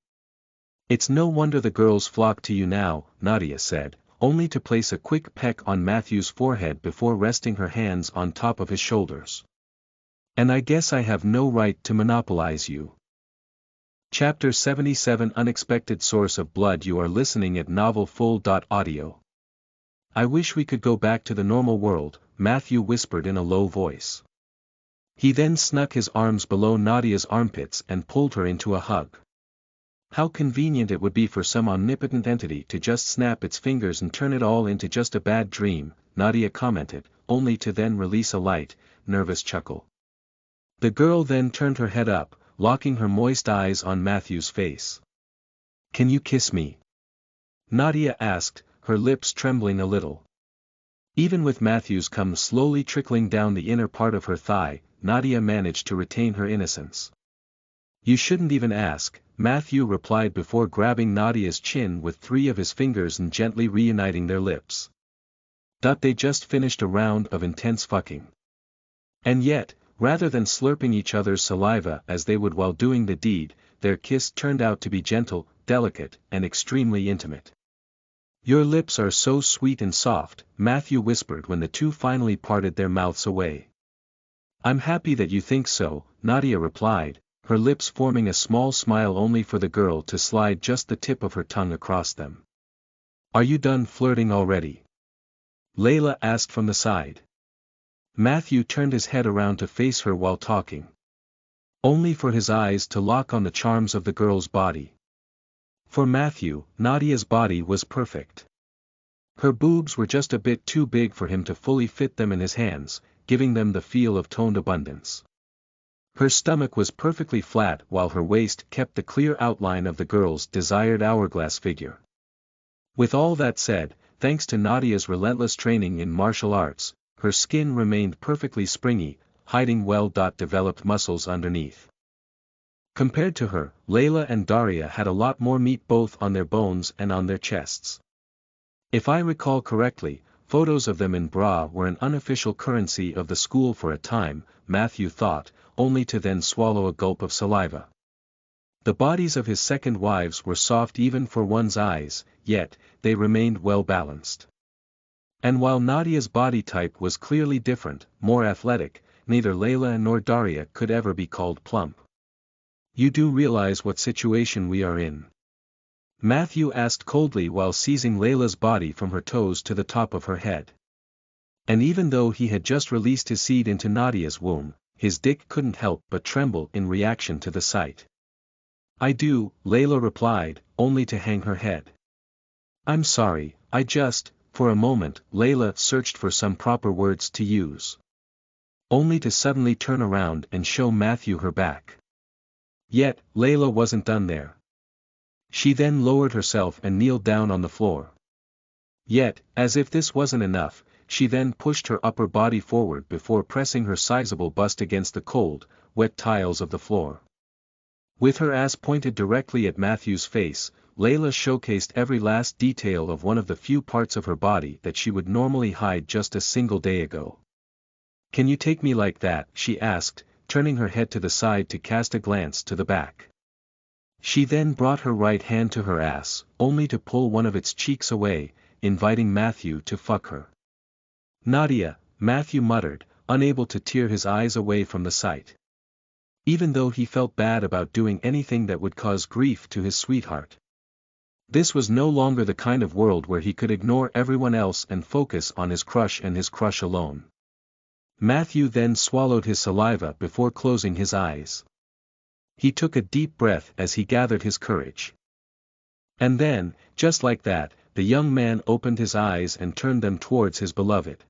S1: It's no wonder the girls flock to you now, Nadia said, only to place a quick peck on Matthew's forehead before resting her hands on top of his shoulders. And I guess I have no right to monopolize you. Chapter 77 Unexpected Source of Blood. You are listening at novelfull.audio. I wish we could go back to the normal world, Matthew whispered in a low voice. He then snuck his arms below Nadia's armpits and pulled her into a hug. How convenient it would be for some omnipotent entity to just snap its fingers and turn it all into just a bad dream, Nadia commented, only to then release a light, nervous chuckle. The girl then turned her head up, locking her moist eyes on Matthew's face. Can you kiss me? Nadia asked, her lips trembling a little. Even with Matthew's cum slowly trickling down the inner part of her thigh, Nadia managed to retain her innocence. You shouldn't even ask, Matthew replied before grabbing Nadia's chin with 3 of his fingers and gently reuniting their lips. They just finished a round of intense fucking. And yet, rather than slurping each other's saliva as they would while doing the deed, their kiss turned out to be gentle, delicate, and extremely intimate. Your lips are so sweet and soft, Matthew whispered when the two finally parted their mouths away. I'm happy that you think so, Nadia replied, her lips forming a small smile only for the girl to slide just the tip of her tongue across them. Are you done flirting already? Layla asked from the side. Matthew turned his head around to face her while talking. Only for his eyes to lock on the charms of the girl's body. For Matthew, Nadia's body was perfect. Her boobs were just a bit too big for him to fully fit them in his hands, giving them the feel of toned abundance. Her stomach was perfectly flat while her waist kept the clear outline of the girl's desired hourglass figure. With all that said, thanks to Nadia's relentless training in martial arts, her skin remained perfectly springy, hiding well-developed muscles underneath. Compared to her, Layla and Daria had a lot more meat both on their bones and on their chests. If I recall correctly, photos of them in bra were an unofficial currency of the school for a time, Matthew thought, only to then swallow a gulp of saliva. The bodies of his second wives were soft even for one's eyes, yet, they remained well-balanced. And while Nadia's body type was clearly different, more athletic, neither Layla nor Daria could ever be called plump. You do realize what situation we are in? Matthew asked coldly while seizing Layla's body from her toes to the top of her head. And even though he had just released his seed into Nadia's womb, his dick couldn't help but tremble in reaction to the sight. I do, Layla replied, only to hang her head. I'm sorry, I just... For a moment, Layla searched for some proper words to use. Only to suddenly turn around and show Matthew her back. Yet, Layla wasn't done there. She then lowered herself and kneeled down on the floor. Yet, as if this wasn't enough, she then pushed her upper body forward before pressing her sizable bust against the cold, wet tiles of the floor. With her ass pointed directly at Matthew's face, Layla showcased every last detail of one of the few parts of her body that she would normally hide just a single day ago. Can you take me like that? She asked, turning her head to the side to cast a glance to the back. She then brought her right hand to her ass, only to pull one of its cheeks away, inviting Matthew to fuck her. Nadia, Matthew muttered, unable to tear his eyes away from the sight. Even though he felt bad about doing anything that would cause grief to his sweetheart. This was no longer the kind of world where he could ignore everyone else and focus on his crush and his crush alone. Matthew then swallowed his saliva before closing his eyes. He took a deep breath as he gathered his courage. And then, just like that, the young man opened his eyes and turned them towards his beloved.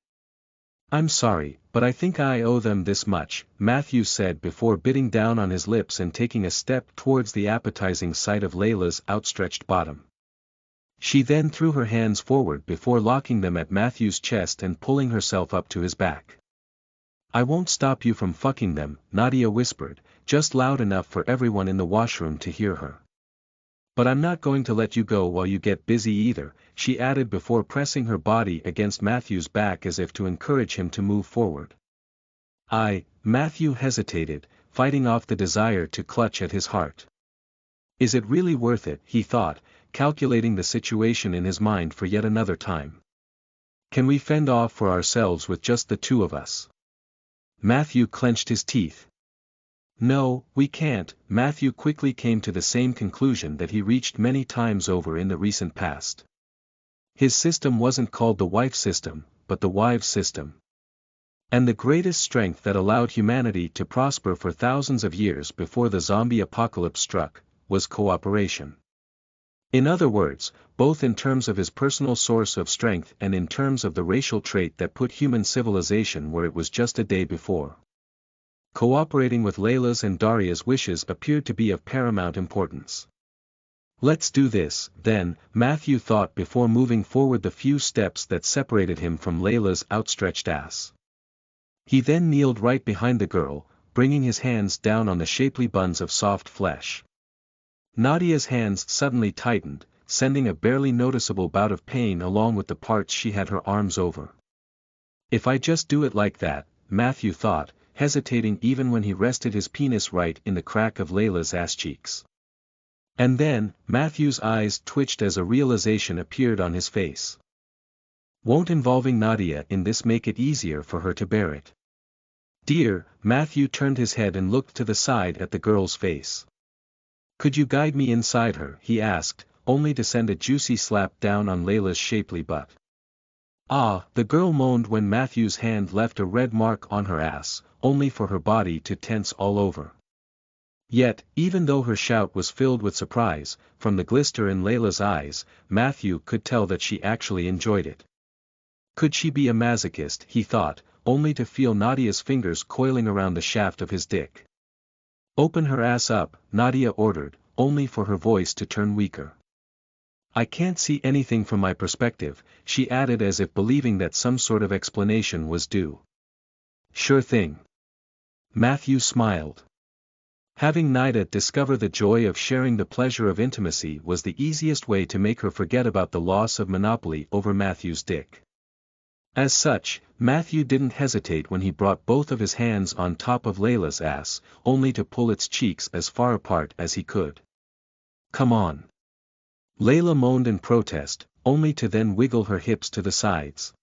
S1: "I'm sorry, but I think I owe them this much," Matthew said before biting down on his lips and taking a step towards the appetizing sight of Layla's outstretched bottom. She then threw her hands forward before locking them at Matthew's chest and pulling herself up to his back. "I won't stop you from fucking them," Nadia whispered, just loud enough for everyone in the washroom to hear her. "But I'm not going to let you go while you get busy either," she added before pressing her body against Matthew's back as if to encourage him to move forward. Matthew hesitated, fighting off the desire to clutch at his heart. Is it really worth it, he thought, calculating the situation in his mind for yet another time. Can we fend off for ourselves with just the two of us? Matthew clenched his teeth. No, we can't. Matthew quickly came to the same conclusion that he reached many times over in the recent past. His system wasn't called the wife system, but the wives system. And the greatest strength that allowed humanity to prosper for thousands of years before the zombie apocalypse struck, was cooperation. In other words, both in terms of his personal source of strength and in terms of the racial trait that put human civilization where it was just a day before. Cooperating with Layla's and Daria's wishes appeared to be of paramount importance. Let's do this, then, Matthew thought before moving forward the few steps that separated him from Layla's outstretched ass. He then kneeled right behind the girl, bringing his hands down on the shapely buns of soft flesh. Nadia's hands suddenly tightened, sending a barely noticeable bout of pain along with the parts she had her arms over. If I just do it like that, Matthew thought, hesitating even when he rested his penis right in the crack of Layla's ass cheeks. And then, Matthew's eyes twitched as a realization appeared on his face. Won't involving Nadia in this make it easier for her to bear it? Dear, Matthew turned his head and looked to the side at the girl's face. Could you guide me inside her? He asked, only to send a juicy slap down on Layla's shapely butt. Ah, the girl moaned when Matthew's hand left a red mark on her ass, only for her body to tense all over. Yet, even though her shout was filled with surprise, from the glister in Layla's eyes, Matthew could tell that she actually enjoyed it. Could she be a masochist, he thought, only to feel Nadia's fingers coiling around the shaft of his dick. Open her ass up, Nadia ordered, only for her voice to turn weaker. I can't see anything from my perspective, she added as if believing that some sort of explanation was due. Sure thing. Matthew smiled. Having Nadia discover the joy of sharing the pleasure of intimacy was the easiest way to make her forget about the loss of monopoly over Matthew's dick. As such, Matthew didn't hesitate when he brought both of his hands on top of Layla's ass, only to pull its cheeks as far apart as he could. Come on. Layla moaned in protest, only to then wiggle her hips to the sides.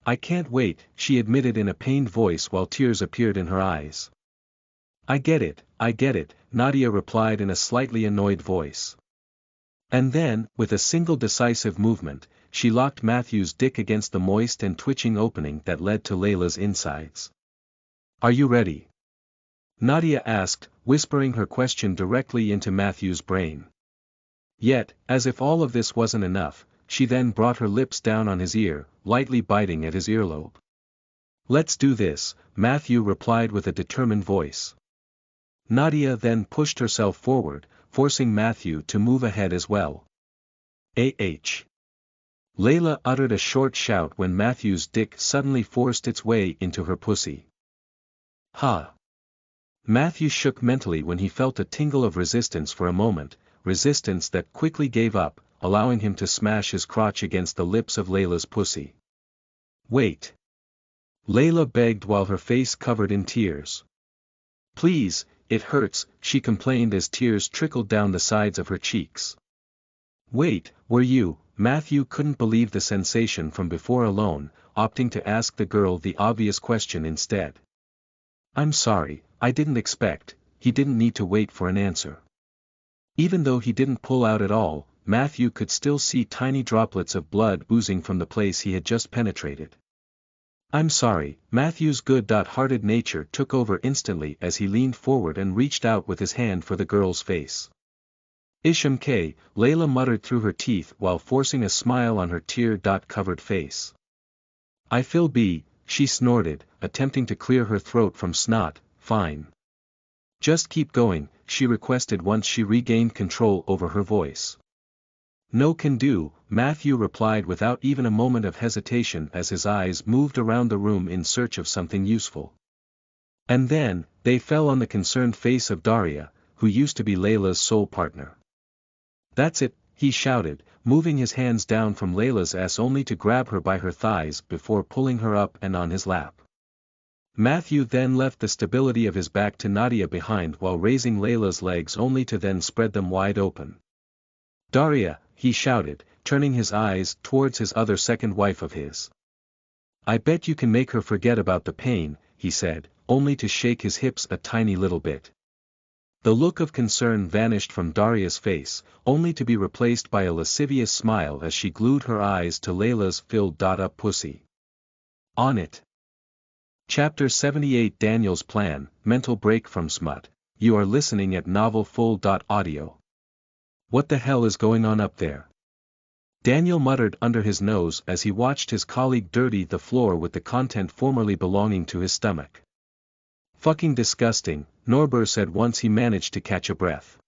S1: I can't wait, she admitted in a pained voice while tears appeared in her eyes. I get it, Nadia replied in a slightly annoyed voice. And then, with a single decisive movement, she locked Matthew's dick against the moist and twitching opening that led to Layla's insides. Are you ready? Nadia asked, whispering her question directly into Matthew's brain. Yet, as if all of this wasn't enough, she then brought her lips down on his ear, lightly biting at his earlobe. Let's do this, Matthew replied with a determined voice. Nadia then pushed herself forward, forcing Matthew to move ahead as well. Layla uttered a short shout when Matthew's dick suddenly forced its way into her pussy. Ha! Matthew shook mentally when he felt a tingle of resistance for a moment, resistance that quickly gave up, allowing him to smash his crotch against the lips of Layla's pussy. Wait! Layla begged while her face covered in tears. Please, it hurts, she complained as tears trickled down the sides of her cheeks. Wait, were you? Matthew couldn't believe the sensation from before alone, opting to ask the girl the obvious question instead. I'm sorry, I didn't expect, he didn't need to wait for an answer. Even though he didn't pull out at all, Matthew could still see tiny droplets of blood oozing from the place he had just penetrated. "I'm sorry." Matthew's good-hearted nature took over instantly as he leaned forward and reached out with his hand for the girl's face. "Isham K," Layla muttered through her teeth while forcing a smile on her tear-covered face. "I feel B," she snorted, attempting to clear her throat from snot. "Fine. Just keep going," she requested once she regained control over her voice. "No can do," Matthew replied without even a moment of hesitation as his eyes moved around the room in search of something useful. And then, they fell on the concerned face of Daria, who used to be Layla's soul partner. "That's it," he shouted, moving his hands down from Layla's ass only to grab her by her thighs before pulling her up and on his lap. Matthew then left the stability of his back to Nadia behind while raising Layla's legs only to then spread them wide open. "Daria," he shouted, turning his eyes towards his other second wife of his. "I bet you can make her forget about the pain," he said, only to shake his hips a tiny little bit. The look of concern vanished from Daria's face, only to be replaced by a lascivious smile as she glued her eyes to Layla's filled-up pussy. On it. Chapter 78 Daniel's Plan, Mental Break from Smut. You are listening at novelfull.audio. "What the hell is going on up there?" Daniel muttered under his nose as he watched his colleague dirty the floor with the content formerly belonging to his stomach. "Fucking disgusting," Norbert said once he managed to catch a breath.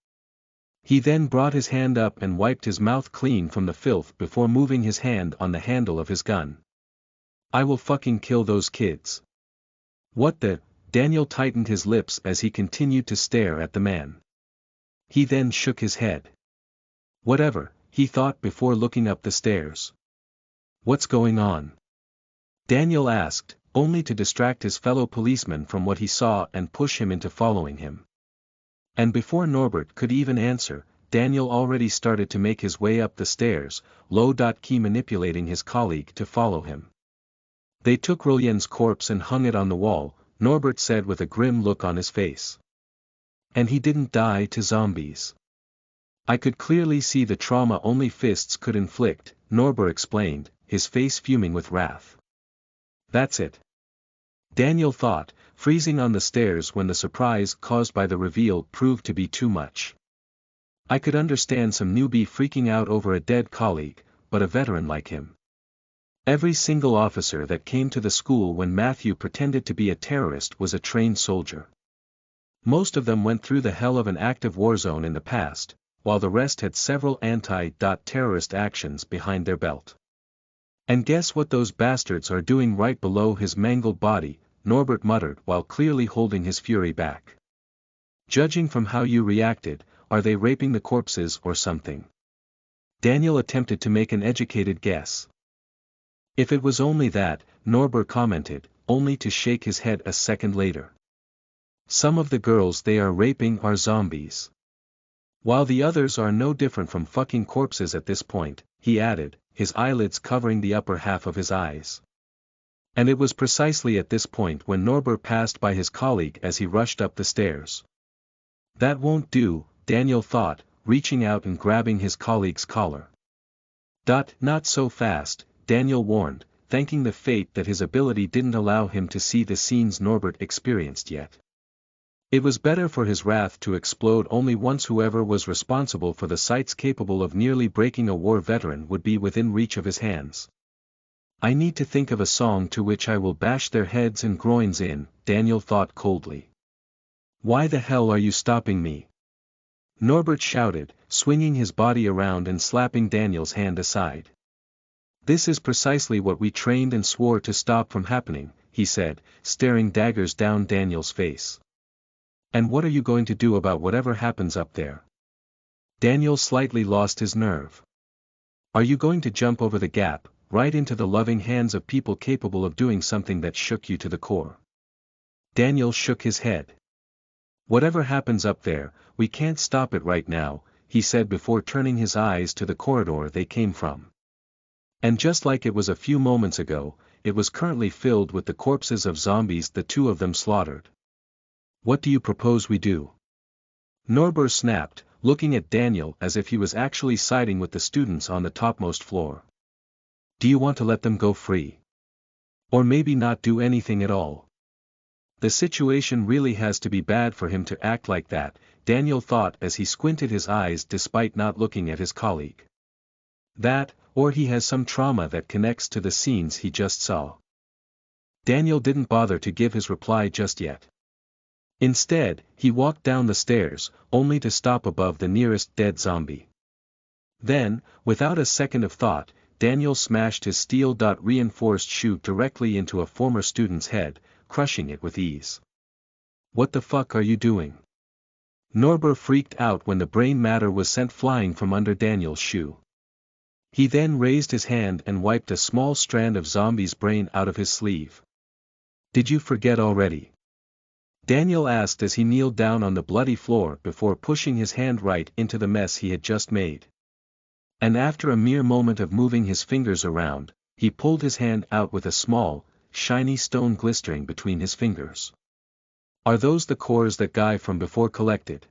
S1: He then brought his hand up and wiped his mouth clean from the filth before moving his hand on the handle of his gun. "I will fucking kill those kids." "What the?" Daniel tightened his lips as he continued to stare at the man. He then shook his head. "Whatever," he thought before looking up the stairs. "What's going on?" Daniel asked, only to distract his fellow policeman from what he saw and push him into following him. And before Norbert could even answer, Daniel already started to make his way up the stairs, low-key manipulating his colleague to follow him. "They took Rolyan's corpse and hung it on the wall," Norbert said with a grim look on his face. "And he didn't die to zombies. I could clearly see the trauma only fists could inflict," Norbert explained, his face fuming with wrath. "That's it," Daniel thought, freezing on the stairs when the surprise caused by the reveal proved to be too much. "I could understand some newbie freaking out over a dead colleague, but a veteran like him. Every single officer that came to the school when Matthew pretended to be a terrorist was a trained soldier. Most of them went through the hell of an active war zone in the past, while the rest had several anti-terrorist actions behind their belt. And guess what those bastards are doing right below his mangled body," Norbert muttered while clearly holding his fury back. "Judging from how you reacted, are they raping the corpses or something?" Daniel attempted to make an educated guess. "If it was only that," Norbert commented, only to shake his head a second later. "Some of the girls they are raping are zombies. While the others are no different from fucking corpses at this point," he added, his eyelids covering the upper half of his eyes. And it was precisely at this point when Norbert passed by his colleague as he rushed up the stairs. "That won't do," Daniel thought, reaching out and grabbing his colleague's collar. "Not so fast," Daniel warned, thanking the fate that his ability didn't allow him to see the scenes Norbert experienced yet. It was better for his wrath to explode only once whoever was responsible for the sights capable of nearly breaking a war veteran would be within reach of his hands. "I need to think of a song to which I will bash their heads and groins in," Daniel thought coldly. "Why the hell are you stopping me?" Norbert shouted, swinging his body around and slapping Daniel's hand aside. "This is precisely what we trained and swore to stop from happening," he said, staring daggers down Daniel's face. "And what are you going to do about whatever happens up there?" Daniel slightly lost his nerve. "Are you going to jump over the gap, right into the loving hands of people capable of doing something that shook you to the core?" Daniel shook his head. "Whatever happens up there, we can't stop it right now," he said before turning his eyes to the corridor they came from. And just like it was a few moments ago, it was currently filled with the corpses of zombies the two of them slaughtered. "What do you propose we do?" Norbert snapped, looking at Daniel as if he was actually siding with the students on the topmost floor. Do you want to let them go free? Or maybe not do anything at all? The situation really has to be bad for him to act like that, Daniel thought as he squinted his eyes despite not looking at his colleague. That, or he has some trauma that connects to the scenes he just saw. Daniel didn't bother to give his reply just yet. Instead, he walked down the stairs, only to stop above the nearest dead zombie. Then, without a second of thought, Daniel smashed his steel-reinforced shoe directly into a former student's head, crushing it with ease. What the fuck are you doing? Norbert freaked out when the brain matter was sent flying from under Daniel's shoe. He then raised his hand and wiped a small strand of zombie's brain out of his sleeve. Did you forget already? Daniel asked as he kneeled down on the bloody floor before pushing his hand right into the mess he had just made. And after a mere moment of moving his fingers around, he pulled his hand out with a small, shiny stone glistering between his fingers. Are those the cores that guy from before collected?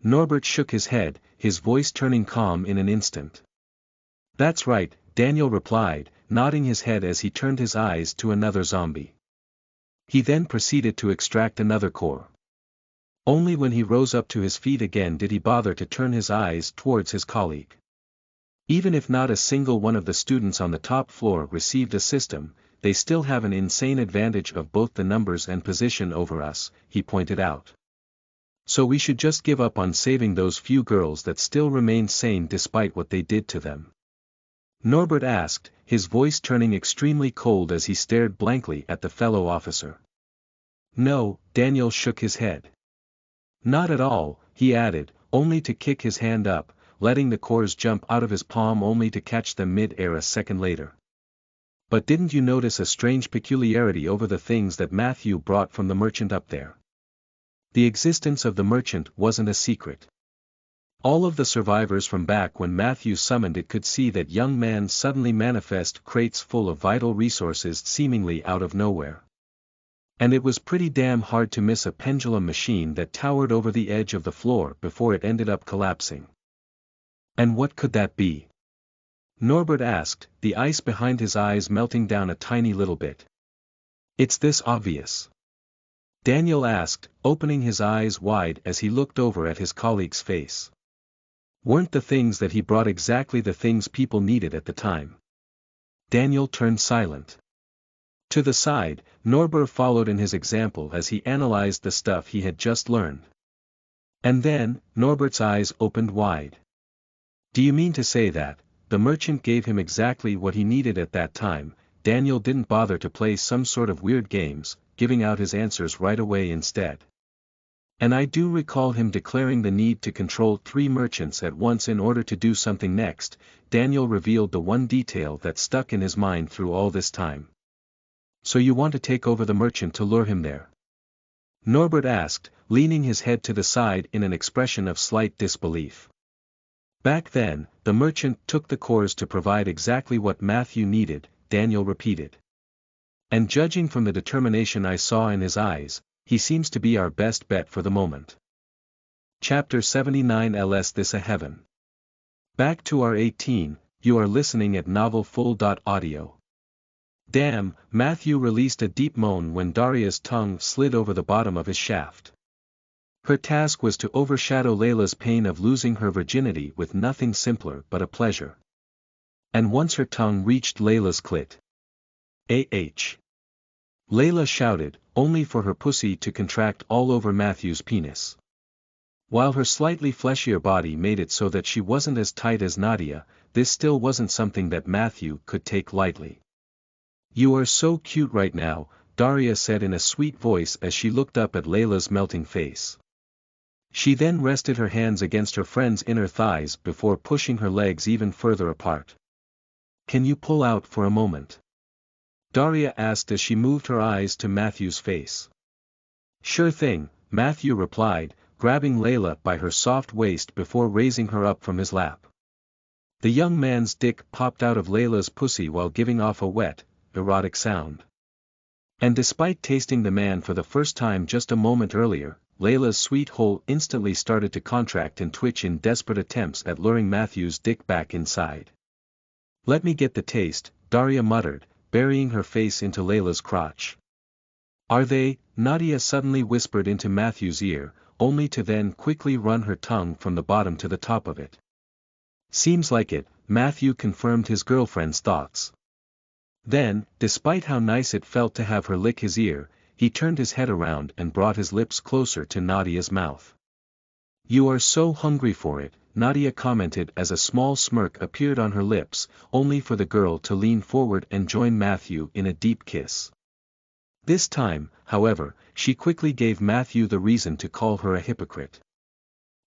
S1: Norbert shook his head, his voice turning calm in an instant. That's right, Daniel replied, nodding his head as he turned his eyes to another zombie. He then proceeded to extract another core. Only when he rose up to his feet again did he bother to turn his eyes towards his colleague. Even if not a single one of the students on the top floor received a system, they still have an insane advantage of both the numbers and position over us, he pointed out. So we should just give up on saving those few girls that still remain sane despite what they did to them. Norbert asked, his voice turning extremely cold as he stared blankly at the fellow officer. No, Daniel shook his head. Not at all, he added, only to kick his hand up, letting the cores jump out of his palm only to catch them mid-air a second later. But didn't you notice a strange peculiarity over the things that Matthew brought from the merchant up there? The existence of the merchant wasn't a secret. All of the survivors from back when Matthew summoned it could see that young man suddenly manifest crates full of vital resources seemingly out of nowhere. And it was pretty damn hard to miss a pendulum machine that towered over the edge of the floor before it ended up collapsing. And what could that be? Norbert asked, the ice behind his eyes melting down a tiny little bit. It's this obvious. Daniel asked, opening his eyes wide as he looked over at his colleague's face. Weren't the things that he brought exactly the things people needed at the time? Daniel turned silent. To the side, Norbert followed in his example as he analyzed the stuff he had just learned. And then, Norbert's eyes opened wide. Do you mean to say that, the merchant gave him exactly what he needed at that time? Daniel didn't bother to play some sort of weird games, giving out his answers right away instead. And I do recall him declaring the need to control 3 merchants at once in order to do something next. Daniel revealed the one detail that stuck in his mind through all this time. So you want to take over the merchant to lure him there? Norbert asked, leaning his head to the side in an expression of slight disbelief. Back then, the merchant took the cores to provide exactly what Matthew needed, Daniel repeated. And judging from the determination I saw in his eyes, he seems to be our best bet for the moment. Chapter 79 LS This a Heaven. Back to our 18, you are listening at novelfull.audio. Damn, Matthew released a deep moan when Daria's tongue slid over the bottom of his shaft. Her task was to overshadow Layla's pain of losing her virginity with nothing simpler but a pleasure. And once her tongue reached Layla's clit. Ah. Layla shouted, only for her pussy to contract all over Matthew's penis. While her slightly fleshier body made it so that she wasn't as tight as Nadia, this still wasn't something that Matthew could take lightly. You are so cute right now, Daria said in a sweet voice as she looked up at Layla's melting face. She then rested her hands against her friend's inner thighs before pushing her legs even further apart. Can you pull out for a moment? Daria asked as she moved her eyes to Matthew's face. Sure thing, Matthew replied, grabbing Layla by her soft waist before raising her up from his lap. The young man's dick popped out of Layla's pussy while giving off a wet, erotic sound. And despite tasting the man for the first time just a moment earlier, Layla's sweet hole instantly started to contract and twitch in desperate attempts at luring Matthew's dick back inside. "Let me get the taste," Daria muttered, burying her face into Layla's crotch. "Are they?" Nadia suddenly whispered into Matthew's ear, only to then quickly run her tongue from the bottom to the top of it. "Seems like it," Matthew confirmed his girlfriend's thoughts. Then, despite how nice it felt to have her lick his ear, he turned his head around and brought his lips closer to Nadia's mouth. "You are so hungry for it," Nadia commented as a small smirk appeared on her lips, only for the girl to lean forward and join Matthew in a deep kiss. This time, however, she quickly gave Matthew the reason to call her a hypocrite.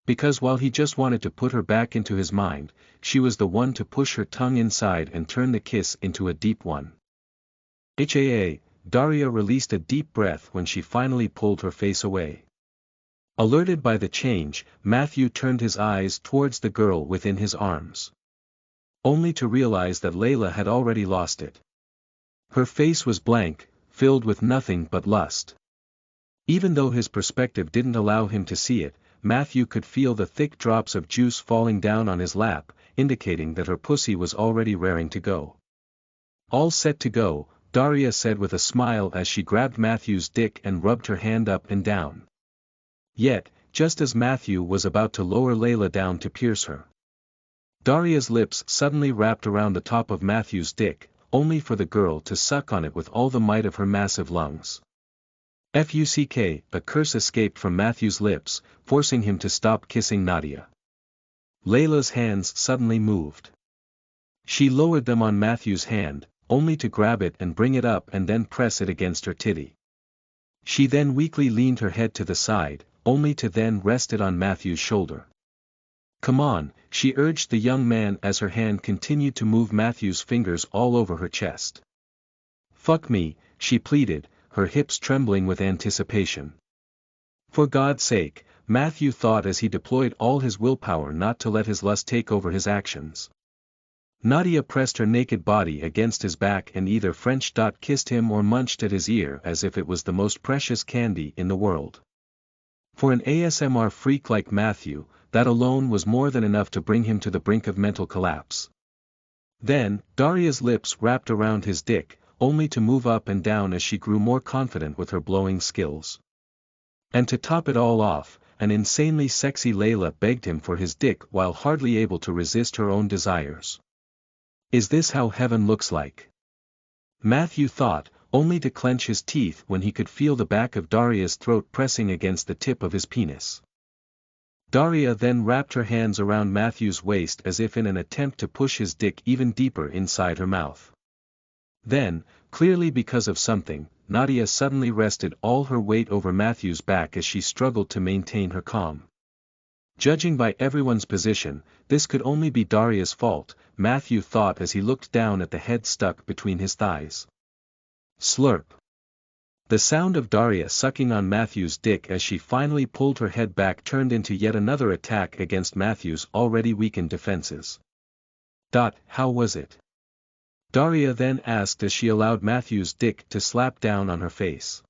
S1: Because while he just wanted to put her back into his mind, she was the one to push her tongue inside and turn the kiss into a deep one. Daria released a deep breath when she finally pulled her face away. Alerted by the change, Matthew turned his eyes towards the girl within his arms. Only to realize that Layla had already lost it. Her face was blank, filled with nothing but lust. Even though his perspective didn't allow him to see it, Matthew could feel the thick drops of juice falling down on his lap, indicating that her pussy was already raring to go. "All set to go," Daria said with a smile as she grabbed Matthew's dick and rubbed her hand up and down. Yet, just as Matthew was about to lower Layla down to pierce her, Daria's lips suddenly wrapped around the top of Matthew's dick, only for the girl to suck on it with all the might of her massive lungs. "Fuck," a curse escaped from Matthew's lips, forcing him to stop kissing Nadia. Layla's hands suddenly moved. She lowered them on Matthew's hand, only to grab it and bring it up and then press it against her titty. She then weakly leaned her head to the side, only to then rest it on Matthew's shoulder. "Come on," she urged the young man as her hand continued to move Matthew's fingers all over her chest. "Fuck me," she pleaded, her hips trembling with anticipation. For God's sake, Matthew thought as he deployed all his willpower not to let his lust take over his actions. Nadia pressed her naked body against his back and either French kissed him or munched at his ear as if it was the most precious candy in the world. For an ASMR freak like Matthew, that alone was more than enough to bring him to the brink of mental collapse. Then, Daria's lips wrapped around his dick, only to move up and down as she grew more confident with her blowing skills. And to top it all off, an insanely sexy Layla begged him for his dick while hardly able to resist her own desires. Is this how heaven looks like? Matthew thought, only to clench his teeth when he could feel the back of Daria's throat pressing against the tip of his penis. Daria then wrapped her hands around Matthew's waist as if in an attempt to push his dick even deeper inside her mouth. Then, clearly because of something, Nadia suddenly rested all her weight over Matthew's back as she struggled to maintain her calm. Judging by everyone's position, this could only be Daria's fault, Matthew thought as he looked down at the head stuck between his thighs. Slurp. The sound of Daria sucking on Matthew's dick as she finally pulled her head back turned into yet another attack against Matthew's already weakened defenses. How was it? Daria then asked as she allowed Matthew's dick to slap down on her face.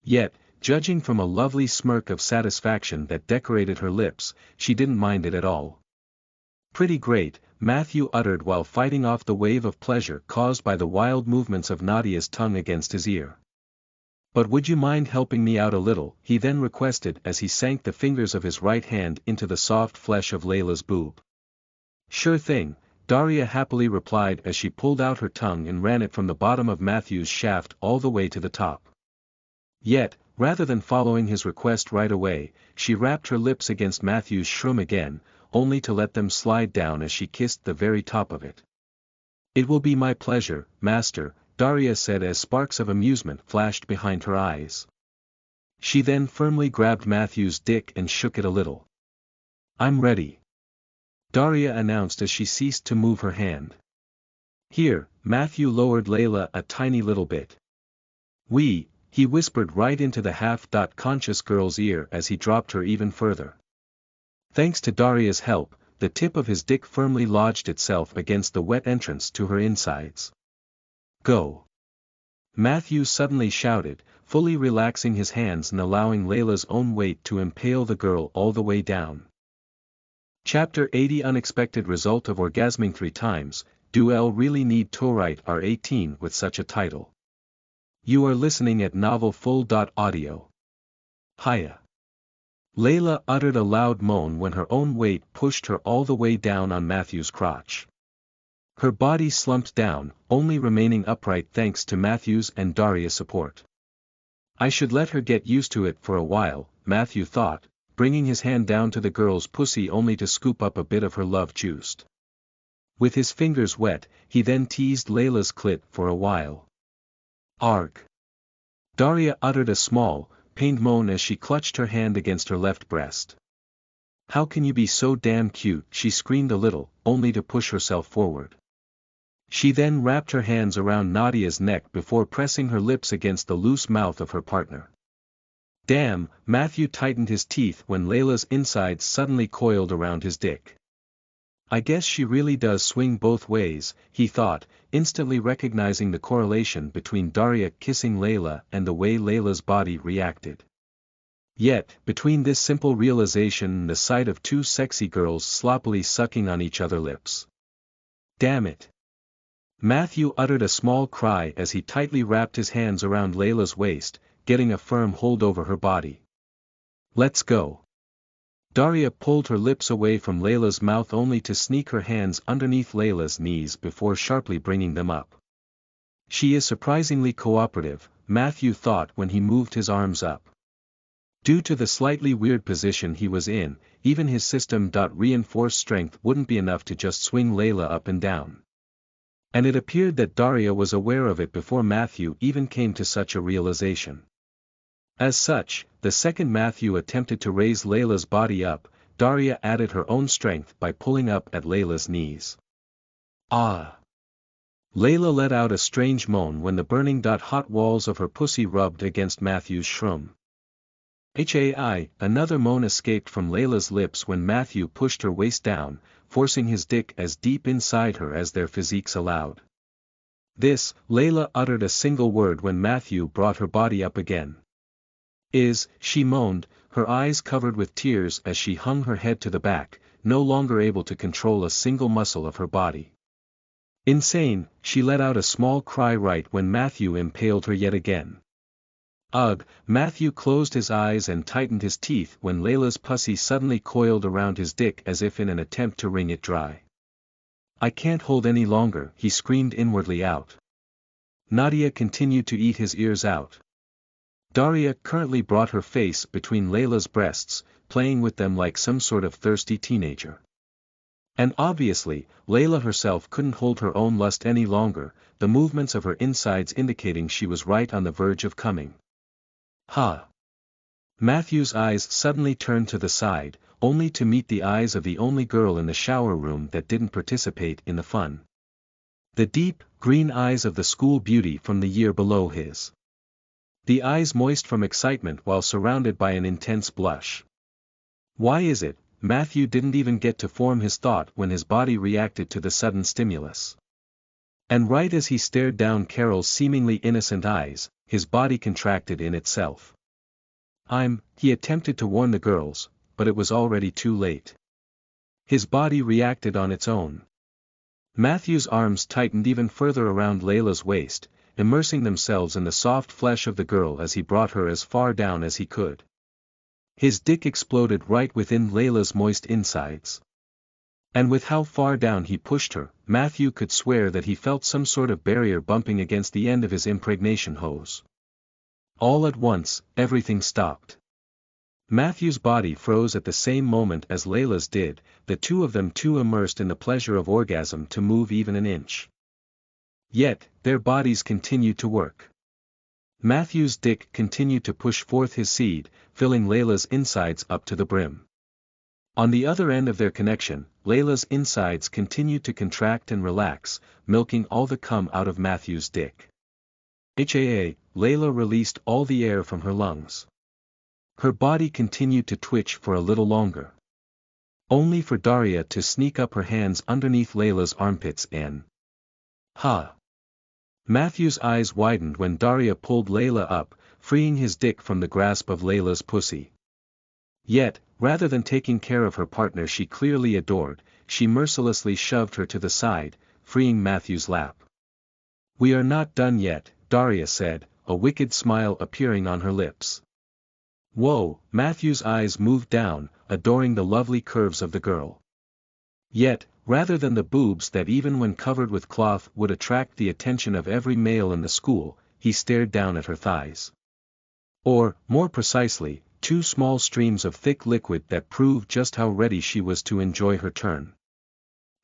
S1: Yet, judging from a lovely smirk of satisfaction that decorated her lips, she didn't mind it at all. Pretty great, Matthew uttered while fighting off the wave of pleasure caused by the wild movements of Nadia's tongue against his ear. But would you mind helping me out a little, he then requested as he sank the fingers of his right hand into the soft flesh of Layla's boob. Sure thing, Daria happily replied as she pulled out her tongue and ran it from the bottom of Matthew's shaft all the way to the top. Yet, rather than following his request right away, she wrapped her lips against Matthew's shroom again, only to let them slide down as she kissed the very top of it. "It will be my pleasure, master," Daria said as sparks of amusement flashed behind her eyes. She then firmly grabbed Matthew's dick and shook it a little. "I'm ready," Daria announced as she ceased to move her hand. Here, Matthew lowered Layla a tiny little bit. He whispered right into the half-conscious girl's ear as he dropped her even further. Thanks to Daria's help, the tip of his dick firmly lodged itself against the wet entrance to her insides. "Go." Matthew suddenly shouted, fully relaxing his hands and allowing Layla's own weight to impale the girl all the way down. Chapter 80 Unexpected result of orgasming 3 times, do Elle really need to write R18 with such a title? You are listening at novelfull.audio. Hiya. Layla uttered a loud moan when her own weight pushed her all the way down on Matthew's crotch. Her body slumped down, only remaining upright thanks to Matthew's and Daria's support. I should let her get used to it for a while, Matthew thought, bringing his hand down to the girl's pussy only to scoop up a bit of her love juice. With his fingers wet, he then teased Layla's clit for a while. Arg. Daria uttered a small, pained moan as she clutched her hand against her left breast. How can you be so damn cute, she screamed a little, only to push herself forward. She then wrapped her hands around Nadia's neck before pressing her lips against the loose mouth of her partner. Damn, Matthew tightened his teeth when Layla's insides suddenly coiled around his dick. I guess she really does swing both ways, he thought, instantly recognizing the correlation between Daria kissing Layla and the way Layla's body reacted. Yet, between this simple realization and the sight of 2 sexy girls sloppily sucking on each other's lips. Damn it. Matthew uttered a small cry as he tightly wrapped his hands around Layla's waist, getting a firm hold over her body. Let's go. Daria pulled her lips away from Layla's mouth only to sneak her hands underneath Layla's knees before sharply bringing them up. She is surprisingly cooperative, Matthew thought when he moved his arms up. Due to the slightly weird position he was in, even his system-reinforced strength wouldn't be enough to just swing Layla up and down. And it appeared that Daria was aware of it before Matthew even came to such a realization. As such, the second Matthew attempted to raise Layla's body up, Daria added her own strength by pulling up at Layla's knees. Ah! Layla let out a strange moan when the burning hot walls of her pussy rubbed against Matthew's shroom. Another moan escaped from Layla's lips when Matthew pushed her waist down, forcing his dick as deep inside her as their physiques allowed. Layla uttered a single word when Matthew brought her body up again. She moaned, her eyes covered with tears as she hung her head to the back, no longer able to control a single muscle of her body. Insane, she let out a small cry right when Matthew impaled her yet again. Ugh, Matthew closed his eyes and tightened his teeth when Layla's pussy suddenly coiled around his dick as if in an attempt to wring it dry. I can't hold any longer, he screamed inwardly out. Nadia continued to eat his ears out. Daria currently brought her face between Layla's breasts, playing with them like some sort of thirsty teenager. And obviously, Layla herself couldn't hold her own lust any longer, the movements of her insides indicating she was right on the verge of coming. Ha! Matthew's eyes suddenly turned to the side, only to meet the eyes of the only girl in the shower room that didn't participate in the fun. The deep, green eyes of the school beauty from the year below his. The eyes moist from excitement while surrounded by an intense blush. Why is it, Matthew didn't even get to form his thought when his body reacted to the sudden stimulus. And right as he stared down Carol's seemingly innocent eyes, his body contracted in itself. He attempted to warn the girls, but it was already too late. His body reacted on its own. Matthew's arms tightened even further around Layla's waist, immersing themselves in the soft flesh of the girl as he brought her as far down as he could. His dick exploded right within Layla's moist insides. And with how far down he pushed her, Matthew could swear that he felt some sort of barrier bumping against the end of his impregnation hose. All at once, everything stopped. Matthew's body froze at the same moment as Layla's did, the two of them too immersed in the pleasure of orgasm to move even an inch. Yet, their bodies continued to work. Matthew's dick continued to push forth his seed, filling Layla's insides up to the brim. On the other end of their connection, Layla's insides continued to contract and relax, milking all the cum out of Matthew's dick. Layla released all the air from her lungs. Her body continued to twitch for a little longer. Only for Daria to sneak up her hands underneath Layla's armpits and... Ha! Matthew's eyes widened when Daria pulled Layla up, freeing his dick from the grasp of Layla's pussy. Yet, rather than taking care of her partner she clearly adored, she mercilessly shoved her to the side, freeing Matthew's lap. "We are not done yet," Daria said, a wicked smile appearing on her lips. Whoa, Matthew's eyes moved down, adoring the lovely curves of the girl. Yet, rather than the boobs that even when covered with cloth would attract the attention of every male in the school, he stared down at her thighs. Or, more precisely, two small streams of thick liquid that proved just how ready she was to enjoy her turn.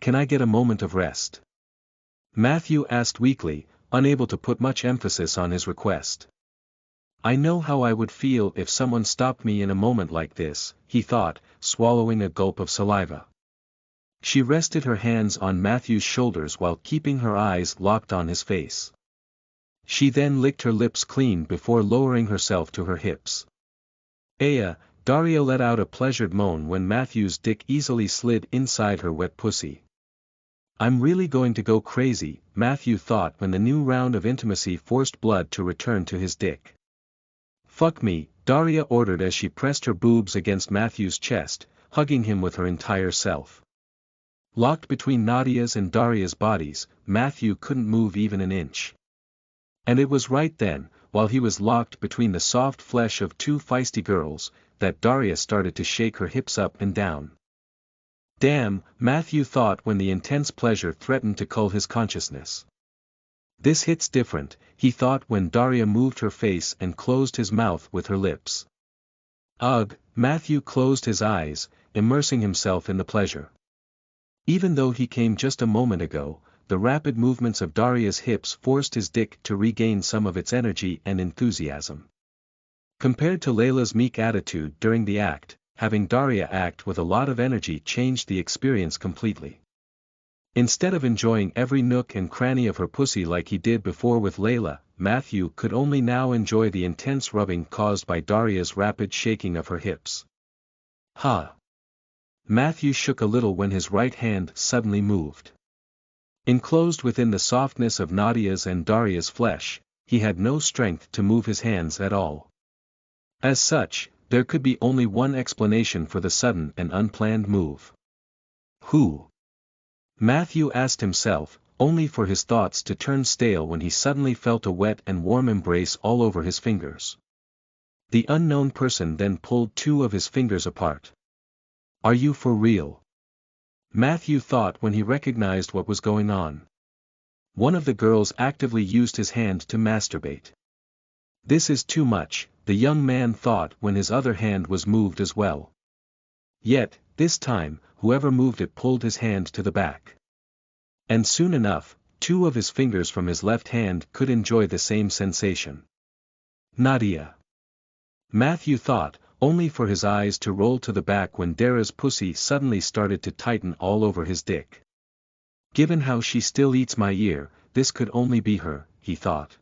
S1: "Can I get a moment of rest?" Matthew asked weakly, unable to put much emphasis on his request. "I know how I would feel if someone stopped me in a moment like this," he thought, swallowing a gulp of saliva. She rested her hands on Matthew's shoulders while keeping her eyes locked on his face. She then licked her lips clean before lowering herself to her hips. Daria let out a pleasured moan when Matthew's dick easily slid inside her wet pussy. "I'm really going to go crazy," Matthew thought when the new round of intimacy forced blood to return to his dick. "Fuck me," Daria ordered as she pressed her boobs against Matthew's chest, hugging him with her entire self. Locked between Nadia's and Daria's bodies, Matthew couldn't move even an inch. And it was right then, while he was locked between the soft flesh of two feisty girls, that Daria started to shake her hips up and down. Damn, Matthew thought when the intense pleasure threatened to cull his consciousness. This hits different, he thought when Daria moved her face and closed his mouth with her lips. Ugh, Matthew closed his eyes, immersing himself in the pleasure. Even though he came just a moment ago, the rapid movements of Daria's hips forced his dick to regain some of its energy and enthusiasm. Compared to Layla's meek attitude during the act, having Daria act with a lot of energy changed the experience completely. Instead of enjoying every nook and cranny of her pussy like he did before with Layla, Matthew could only now enjoy the intense rubbing caused by Daria's rapid shaking of her hips. Ha! Matthew shook a little when his right hand suddenly moved. Enclosed within the softness of Nadia's and Daria's flesh, he had no strength to move his hands at all. As such, there could be only one explanation for the sudden and unplanned move. Who? Matthew asked himself, only for his thoughts to turn stale when he suddenly felt a wet and warm embrace all over his fingers. The unknown person then pulled two of his fingers apart. "Are you for real?" Matthew thought when he recognized what was going on. One of the girls actively used his hand to masturbate. This is too much, the young man thought when his other hand was moved as well. Yet, this time, whoever moved it pulled his hand to the back. And soon enough, two of his fingers from his left hand could enjoy the same sensation. Nadia. Matthew thought, only for his eyes to roll to the back when Dara's pussy suddenly started to tighten all over his dick. Given how she still eats my ear, this could only be her, he thought.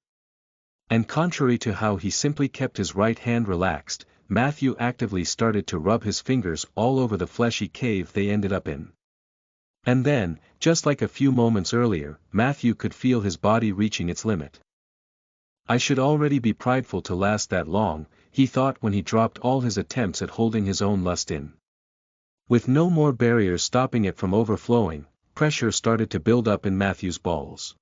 S1: And contrary to how he simply kept his right hand relaxed, Matthew actively started to rub his fingers all over the fleshy cave they ended up in. And then, just like a few moments earlier, Matthew could feel his body reaching its limit. I should already be prideful to last that long, he thought when he dropped all his attempts at holding his own lust in. With no more barriers stopping it from overflowing, pressure started to build up in Matthew's balls.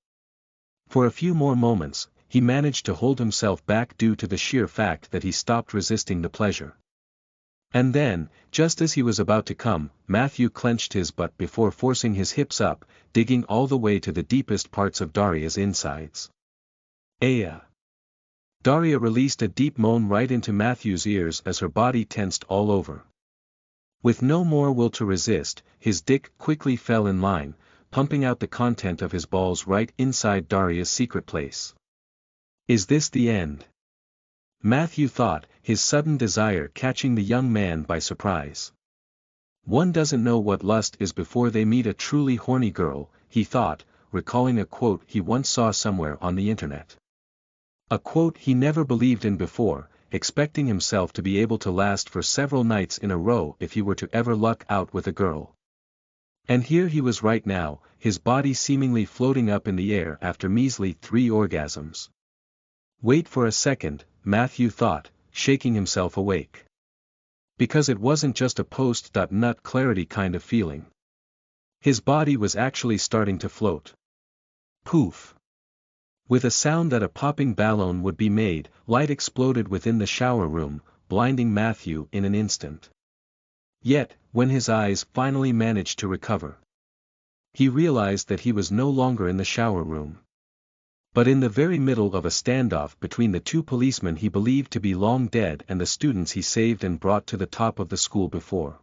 S1: For a few more moments, he managed to hold himself back due to the sheer fact that he stopped resisting the pleasure. And then, just as he was about to come, Matthew clenched his butt before forcing his hips up, digging all the way to the deepest parts of Daria's insides. Aya! Daria released a deep moan right into Matthew's ears as her body tensed all over. With no more will to resist, his dick quickly fell in line, pumping out the content of his balls right inside Daria's secret place. Is this the end? Matthew thought, his sudden desire catching the young man by surprise. One doesn't know what lust is before they meet a truly horny girl, he thought, recalling a quote he once saw somewhere on the internet. A quote he never believed in before, expecting himself to be able to last for several nights in a row if he were to ever luck out with a girl. And here he was right now, his body seemingly floating up in the air after measly 3 orgasms. Wait for a second, Matthew thought, shaking himself awake. Because it wasn't just a post-nut clarity kind of feeling. His body was actually starting to float. Poof! With a sound that a popping balloon would be made, light exploded within the shower room, blinding Matthew in an instant. Yet, when his eyes finally managed to recover, he realized that he was no longer in the shower room, but in the very middle of a standoff between the 2 policemen he believed to be long dead and the students he saved and brought to the top of the school before.